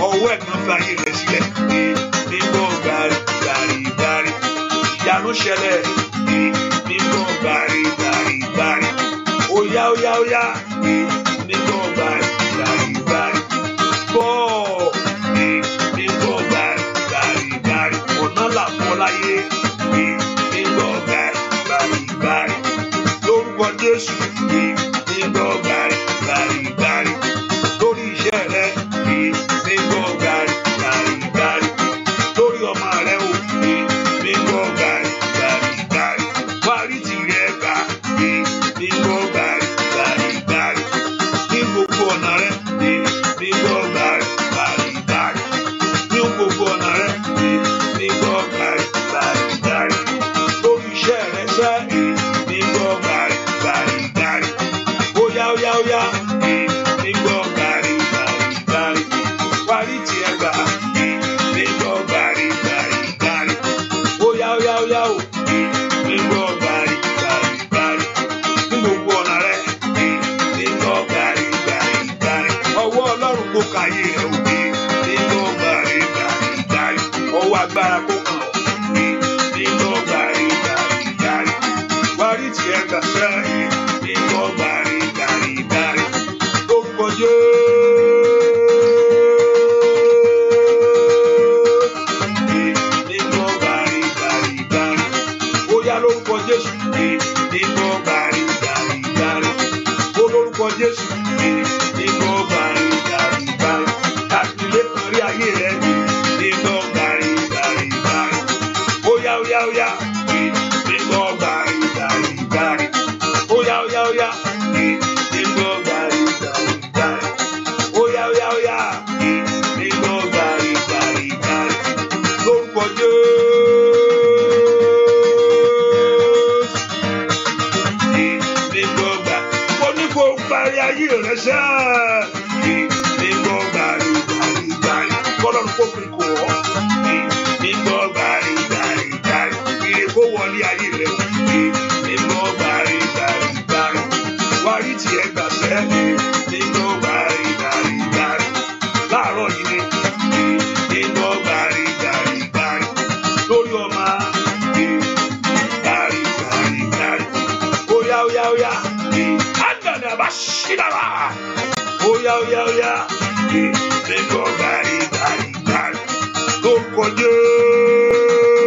ọwọ́ ẹ̀gbọ́n fi ayé rẹ sílẹ̀ èmi ń bọ̀ gbàrẹ ìyanu ṣẹlẹ̀ èmi ń bọ̀ gbàrẹ óyá èmi ń bọ̀ gbàrẹ bọ́ èmi ń bọ̀ gbàrẹ ọ̀nà là fún ọ láyé èmi ń bọ̀ gbàrẹ lórúkọ Jésù èmi ń bọ̀ gbàrẹ lórí iṣẹ́ rẹ èmi ń bọ̀ gbàrẹ lórí ọmọ rẹ o èmi ń bọ̀ gbàrẹ wárí tìrẹ gbà èmi ń bọ̀ gbàrẹ ní gbogbo ọ̀nà rẹ èmi ń bọ̀ gbàrẹ ní gbogbo ọ̀nà rẹ èmi ń bọ̀ gbàrẹ lórí iṣẹ́ rẹ sẹ́ èmi ń bọ̀ gbàrẹ óyá èmi ń bọ̀ gbàrẹ wárí tìrẹ gbà èmi ń bọ̀ gbàrẹ óyá o èmi ń bọ̀ gbàrẹ ní gbogbo ọ̀nà rẹ èmi ń bọ̀ gbàrẹ ọwọ́ Ọlọ́run kó ka ayé rẹ òkè èmi ń bọ̀ gbàrẹ ọwọ́ agbára kó kàn ọ́ èmi ń bọ̀ gbàrẹ wárí tìrẹ gbà sẹ́ èmi ń bọ̀ gbàrẹ lórúkọ Jésù. Lórúkọ Jésù èmi ń bọ̀ gbàrẹ olórúkọ Jésù èmi ń bọ̀ gbàrẹ àtìlẹ́ kan rí ayé rẹ èmi ń bọ̀ gbàrẹ óyá èmi ń bọ̀ gbàrẹ óyá èmi ń bọ̀ gbàrẹ óyá èmi ń bọ̀ gbàrẹ lórúkọ Jésù. Parí ayé rẹ sẹ́ èmi ń bọ̀ gbàrẹ kọ́lọ́run kó fi kò ọ́ èmi ń bọ̀ gbàrẹ ire kó wọlé ayé rẹ èmi ń bọ̀ gbàrẹ oya. Mi kò bari. Lórúkọ Jésù.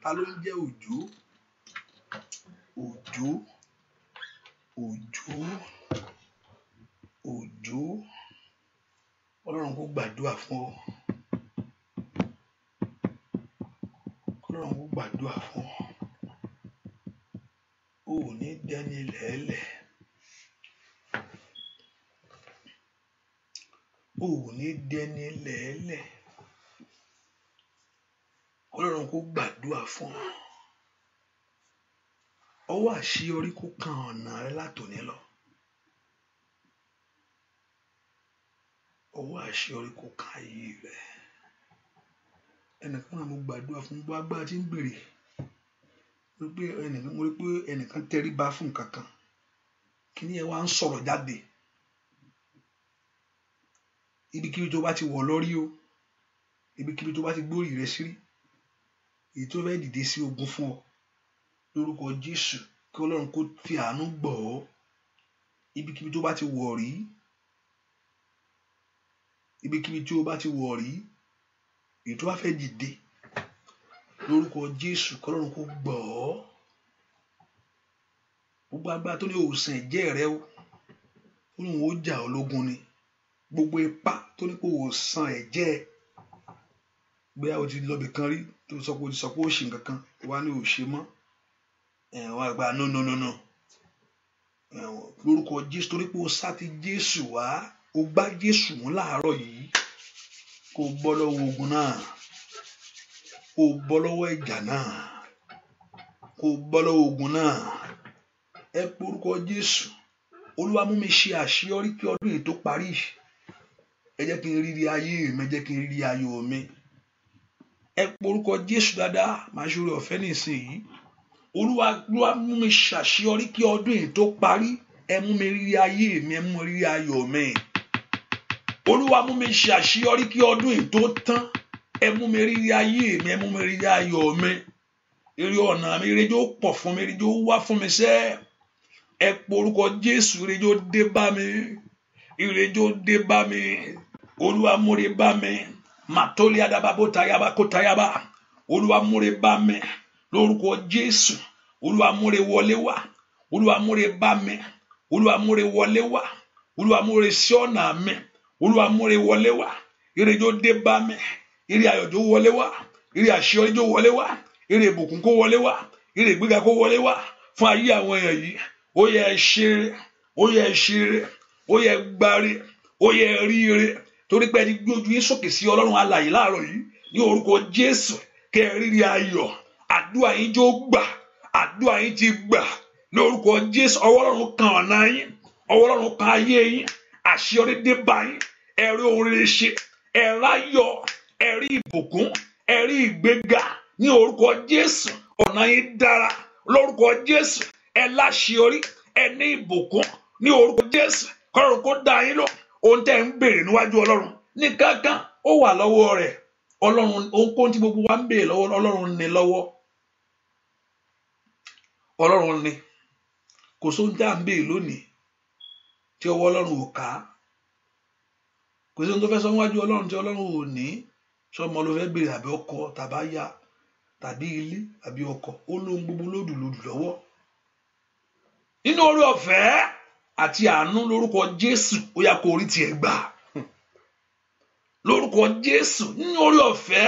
Ta ló ń jẹ́ Òjó? Òjó. Ọlọ́run kó gbàdúrà fún ọ. O ò ní dẹni lẹ́lẹ̀. Ọlọ́run kó gbàdúrà fún ọ. Ọwọ́ àṣeyọrí kó kan ọ̀nà rẹ látòní lọ. Ọwọ́ àṣeyọrí kó kan ayé rẹ. Ẹnìkan náà mo gbàdúrà fún bó agbára tí ń bèrè. Mo rí pé ẹnìkan tẹríba fún nǹkan kan. Kíní ẹ wá ń sọ̀rọ̀ jáde. Ibikíbi tó bá ti wọ̀ lórí o. Ibikíbi tó bá ti gbórí rẹ sí rí. Èyí tó fẹ́ dìde sí ogun fún ọ. Lórúkọ Jésù kí Ọlọ́run kó fi àánú gbọ́ ọ. Ibikíbi tó bá ti wọ̀ rí. Ibikíbi tí o bá ti wọ̀ rí. Èyí tó bá fẹ́ dìde. Lórúkọ Jésù kí Ọlọ́run kó gbọ́ ọ. Gbogbo agbára tó ní òsàn ẹ̀jẹ̀ rẹ o. Ó ní òun ó jà ọ́ lógun ni. Gbogbo ipá tó ní kó òsàn ẹ̀jẹ̀. Bóyá o ti lọ bì kan rí tó sọ pé ó ṣe nǹkan kan wá ní òṣè mọ́. Wọ́n àgbà no. Lórúkọ Jésù torí pé o sá ti Jésù wá. O gbá Jésù mú láàárọ̀ yìí. Kó o bọ́ lọ́wọ́ ogun náà. Kó o bọ́ lọ́wọ́ ìjà náà. Kó o bọ́ lọ́wọ́ ogun náà. Ẹ pe orúkọ Jésù. Olúwa mú mi ṣe àṣeyọrí kí ọdún yìí tó parí. Ẹ jẹ́ kí n rírí ayé mi. Ẹ jẹ́ kí n rírí ayọ̀ mi. Ẹ pe orúkọ Jésù dáadáa. Máa ṣe oore ọ̀fẹ́ nísìnyí. Olúwa mú mi ṣàṣeyọrí kí ọdún yìí tó parí. Ẹ mú mi rírí ayé mi. Ẹ mú mi rírí ayọ̀ mi. Olúwa mú mi ṣe àṣeyọrí kí ọdún yìí tó tán. Ẹ mú mi rírí ayé mi. Ẹ mú mi rírí ayọ̀ mi. Ire ọ̀nà mi, ire jó pọ̀ fún mi, ire jó wá fún mi sẹ́. Ẹ pe orúkọ Jésù, ire jó dé bá mi. Ire jó dé bá mi. Olúwa múre bá mi. Màtólì àdàbàbò tayaba kó tayaba. Olúwa múre bá mi. Lórúkọ Jésù. Olúwa múre wọlé wá. Olúwa múre bá mi. Olúwa múre wọlé wá. Olúwa múre sí ọ̀nà mi. Olúwa múre wọlé wá. Ire jó dé bá mi. Ire ayọ̀ jó wọlé wá. Ire àṣeyọrí jó wọlé wá. Ire ìbùkún kó wọlé wá. Ire ìgbéga kó wọlé wá. Fún ayé àwọn èèyàn yìí. Ó yẹ ẹ ṣeré. Ó yẹ ẹ ṣeré. Ó yẹ ẹ gbáre. Ó yẹ ẹ rí ire. Torí pé ẹ ti gbé ojú yín sókè sí Ọlọ́run alààyè láàárọ̀ yìí. Ní orúkọ Jésù. Kẹ́ ẹ rírí ayọ̀. Àdúrà yín jó gbà. Àdúrà yín ti gbà. Lórúkọ Jésù. Ọwọ́ Ọlọ́run kan ọ̀nà yín. Ọwọ́ Ọlọ́run kan ayé yín. Àṣeyọrí dé bá yín. Ẹ rí ohun rere ṣe. Ẹ ráyọ̀. Ẹ rí ìbùkún. Ẹ rí ìgbéga. Ní orúkọ Jésù. Ọ̀nà yín dára. Lórúkọ Jésù. Ẹ láṣeyọrí. Ẹ ní ìbùkún. Ní orúkọ Jésù. Kọ́lọ́run kó dá yín lọ. Ohun tẹ́ ń béèrè níwájú Ọlọ́run. Ní kankan ó wà lọ́wọ́ rẹ̀. Ọlọ́run ohunkóhun tí gbogbo wa ń béèrè lọ́wọ́ Ọlọ́run ní lọ́wọ́. Ọlọ́run ní. Kò sóhun tí à ń béèrè lónìí tí ọwọ́ Ọlọ́run ò ká. Kò sí ohun tó fẹ́ sọ níwájú Ọlọ́run tí Ọlọ́run ò ní. Sọmọ ló fẹ́ béèrè àbí ọkọ tàbí aya tàbí ilé àbí ọkọ̀. Ó lóhun gbogbo lódùlódù lọ́wọ́. Nínú oore ọ̀fẹ́ àti àánú lórúkọ Jésù ó yá kó orí tiẹ̀ gbà. Lórúkọ Jésù nínú oore ọ̀fẹ́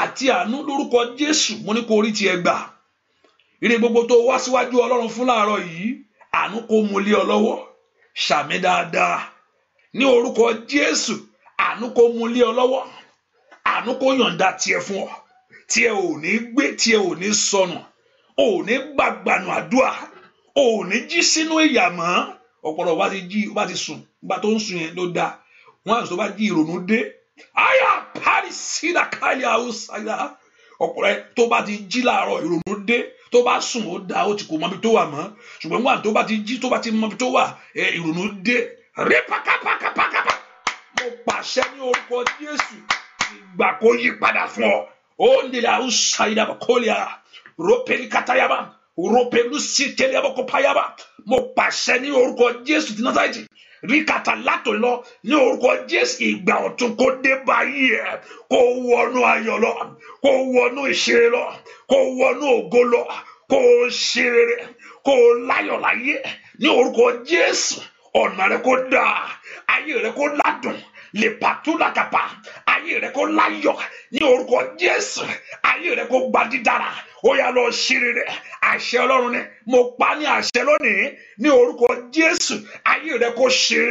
àti àánú lórúkọ Jésù mo ní kó orí tiẹ̀ gbà. Ire gbogbo tó wá síwájú Ọlọ́run fún láàárọ̀ yìí àánú kó mú lé ọ lọ́wọ́. Ṣàmì dáadáa. Ní orúkọ Jésù àánú kó mú lé ọ lọ́wọ́. Àánú kó yọ̀ǹda tiẹ̀ fún ọ. Tiẹ̀ ò ní gbé, tiẹ̀ ò ní sọnù. Ò ní gbàgbànú àdúrà. Ò ní jí sínú ìyà mọ́. Ọ̀pọ̀lọpọ̀ bá ti jí, bá ti sùn, bá tó ń sùn yẹn ló dáa. Wọ́n àti tó bá jí ìrònú dé. Àyà parí sídà káyà àwòsàyà. Ọ̀pọ̀lọpọ̀ tó bá ti jí láàárọ̀ ìrònú dé. Tó bá sùn ó dáa, ó ti kò mọbi tó wà mọ́. Ṣùgbọ́n wọ́n àti tó bá ti jí, tó bá ti mọbi tó wà, ìrònú dé. Ré pàkàpàkàpàkàpà. Mo mo pàṣẹ ní orúkọ Jésù ìgbà kó yí padà fún ọ ó nílẹ̀ àwùsá ìdàbọ̀kọ́lẹ̀ rọ́pẹ̀lì kàtàyàbá rọ́pẹ̀lù sítẹ̀lẹ̀bọ̀kọ́páyàbá mo pàṣẹ ní orúkọ Jésù ti Násárẹ́tì rí kàtà látò lọ ní orúkọ Jésù ìgbà ọ̀tun kó dé báyìí ẹ̀ kó wọnú ayọ̀ lọ kó wọnú ìṣeré lọ kó wọnú ògo lọ kó ṣe rere kó láyọ̀ láyé ní orúkọ Jésù ọ̀nà rẹ kó dáa ayé rẹ kó ládùn lè pàtó làkàpà ayé rẹ kó láyọ̀ ní orúkọ Jésù ayé rẹ kó gba dídára ó yá lọ ṣe rere àṣẹ Ọlọ́run ni mo pa ní àṣẹ lónìí ní orúkọ Jésù ayé rẹ kó ṣe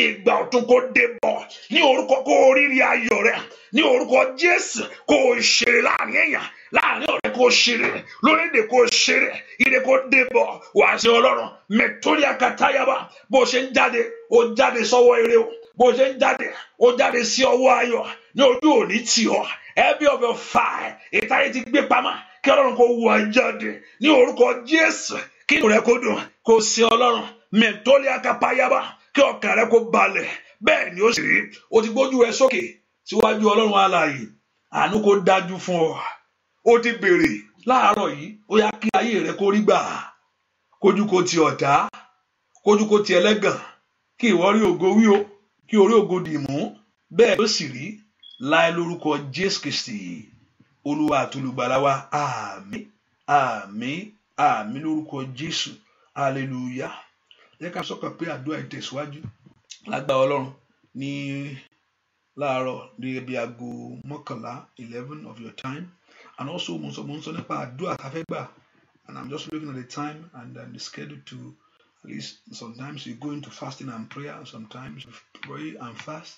ìgbà ọ̀tun kó dé bọ̀ ní orúkọ kó rírí ayọ̀ rẹ ní orúkọ Jésù kó ṣe láàrin èèyàn láàrin ọ̀rẹ́ kó ṣeré lórílẹ̀ kó ṣeré ire kó dé bọ̀ wá sí Ọlọ́run mẹ́tòrí àkàtàyàbá bó ṣe ń jáde ó jáde sọ́wọ́ ire o bó ṣe ń jáde ó jáde sí ọwọ́ ayọ̀ ní ojú òní tì ọ́ every of your fire ìtayé ti gbé pamọ́ kí Ọlọ́run kó wọ jáde ní orúkọ Jésù kí inú rẹ kó dùn kó sí Ọlọ́run mẹ́tòrí àkàpàyàbá kí ọkàn rẹ kó balẹ̀ bẹ́ẹ̀ ni ó sì rí o ti gbójú rẹ sókè síwájú Ọlọ́run alààyè àánú kó dájú fún ọ ó ti béèrè láàárọ̀ yìí ó yá kí ayé rẹ kó rí gbà kójú kó ti ọ̀tá kójú kó ti ẹlẹ́gàn kí ìwọ rí ògo wí o kí orí ògo dì mú bẹ́ẹ̀ ló sì rí láì lórúkọ Jésù Kristi Olúwa àti Olùgbàlà wa àmín àmín àmín lórúkọ Jésù hallelujah ẹ ká sọkàn pé àdúrà ìtẹ̀síwájú lágbára Ọlọ́run ní láàárọ̀ ní ibi aago 11 of your time. And also, and I'm just looking at the time and the schedule to at least sometimes you go into fasting and prayer, and sometimes you pray and fast.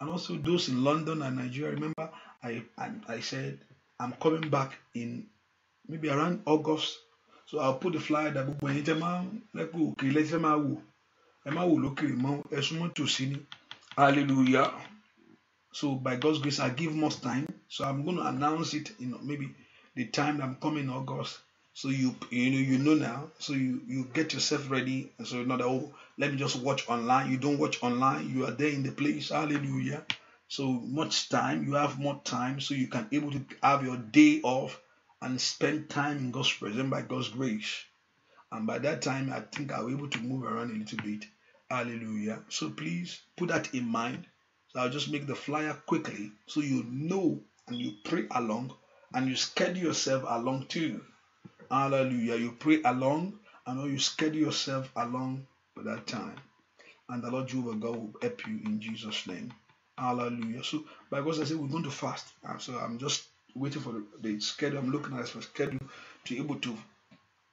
And also those in London and Nigeria, remember I said I'm coming back in maybe around August. So I'll put the flyer that hallelujah. So by God's grace, I give more time. So I'm going to announce it, maybe the time I'm coming in August. So you know now. So you get yourself ready. And so not that, let me just watch online. You don't watch online. You are there in the place. Hallelujah. So much time. You have more time. So you can able to have your day off and spend time in God's presence by God's grace. And by that time, I think I'll be able to move around a little bit. Hallelujah. So please put that in mind. So I'll just make the flyer quickly so you know and you pray along and you schedule yourself along too. Hallelujah. You pray along and you schedule yourself along for that time. And the Lord Jehovah God will help you in Jesus' name. Hallelujah. So by God's grace, we're going to fast. So I'm just waiting for the schedule. I'm looking at the schedule to be able to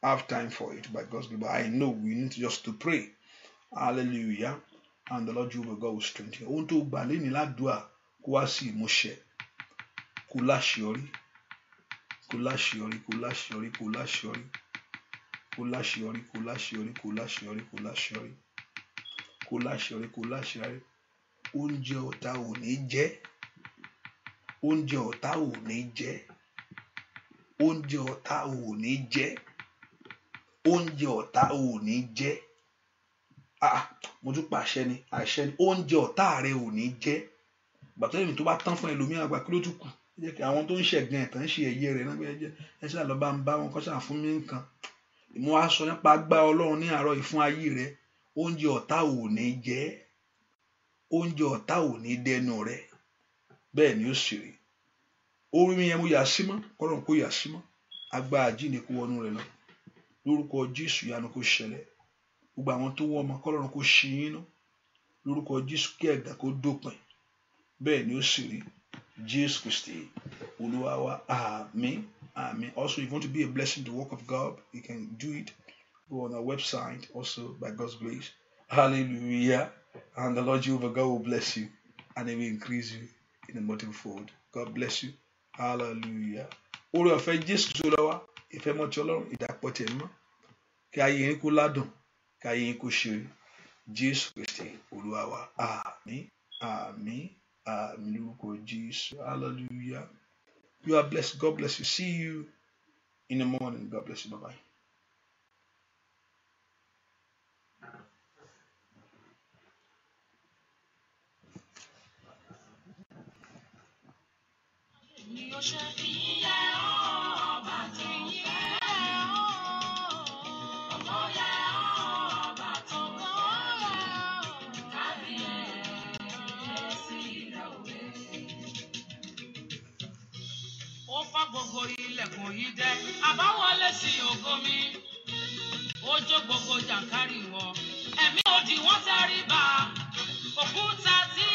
have time for it by God's grace. But I know we need just to pray. Hallelujah. And the Lord Jehovah God will strengthen you. Ohun tó gbà lẹ́ni ládùúà kó wá sí ìmúṣẹ. Kó láṣeyọrí. Kó láṣeyọrí. Kó láṣeyọrí. Kó láṣeyọrí. Kó láṣeyọrí. Kó láṣeyọrí. Kó láṣeyọrí. Kó láṣeyọrí. Kó láṣeyọrí. Kó láṣeyọrí. Oúnjẹ ọ̀tá ò ní jẹ. Oúnjẹ ọ̀tá ò ní jẹ. Oúnjẹ ọ̀tá ò ní jẹ. Oúnjẹ ọ̀tá ò ní jẹ. Mo tún pa àṣẹ ni oúnjẹ ọ̀tá rẹ ò ní jẹ. Gbàtọ́ èmi tó bá tán fún ẹlòmíràn àgbà kí ló tún kù. Jẹ́ kí àwọn tó ń ṣẹ̀gàn ẹ̀tàn ṣe ẹ̀yẹ rẹ̀ náà jẹ́ ẹ ṣáà lọ bá ń bá wọn kọ́ ṣáà fún mi nǹkan. Mo wá sọ nípa agbára Ọlọ́run ní àárọ̀ yìí fún ayé rẹ. Oúnjẹ ọ̀tá ò ní jẹ. Oúnjẹ ọ̀tá ò ní dẹnu rẹ. Bẹ́ẹ̀ ni ó sì rí. Orí mi yẹn mo yà sí mọ́ kọ́lọ́run kó yà sí mọ́. Agbára àjíǹde kó wọnú rẹ lọ. Lórúkọ Jésù ìyanu kó ṣẹlẹ̀. Gbogbo àwọn tó wọ́n ọmọ kọ́lọ́run kó ṣí yín ná. Lórúkọ Jésù kí ẹ̀gàn kó dópin. Bẹ́ẹ̀ ni ó sì rí. Jésù Kristi Olúwa wa àmín àmín. Also, if you want to be a blessing to the work of God, you can do it. Go on our website also by God's grace. Hallelujah. And the Lord Jehovah God will bless you and He will increase you in a multifold. God bless you. Hallelujah. Oore ọ̀fẹ́ Jésù Kristi Olúwa wa ìfẹ́ mọ́ ti Ọlọ́run ìdàpọ̀ tẹ̀ mọ́. Kí ayé yín kó ládùn. Kí ayé yín kó ṣe. Jésù Kristi Olúwa wa àmín àmín àmín lórúkọ Jésù. Hallelujah. You are blessed. God bless you. See you in the morning. God bless you. Bye-bye. ó ṣe. Ìyìn yẹ ọ́ ọba tó fẹ́. Ògo yẹ ọ́ ọba tó fẹ́. Kábíyèsí rẹ̀ òwe. Ó fá gbogbo ilẹ̀kùn yìí dẹ́, àbáwọlé sí ògo mi. Ó jó gbogbo jàǹkárìwọ̀, ẹ̀mí òdì wọ́n tẹríba. Òkúta tí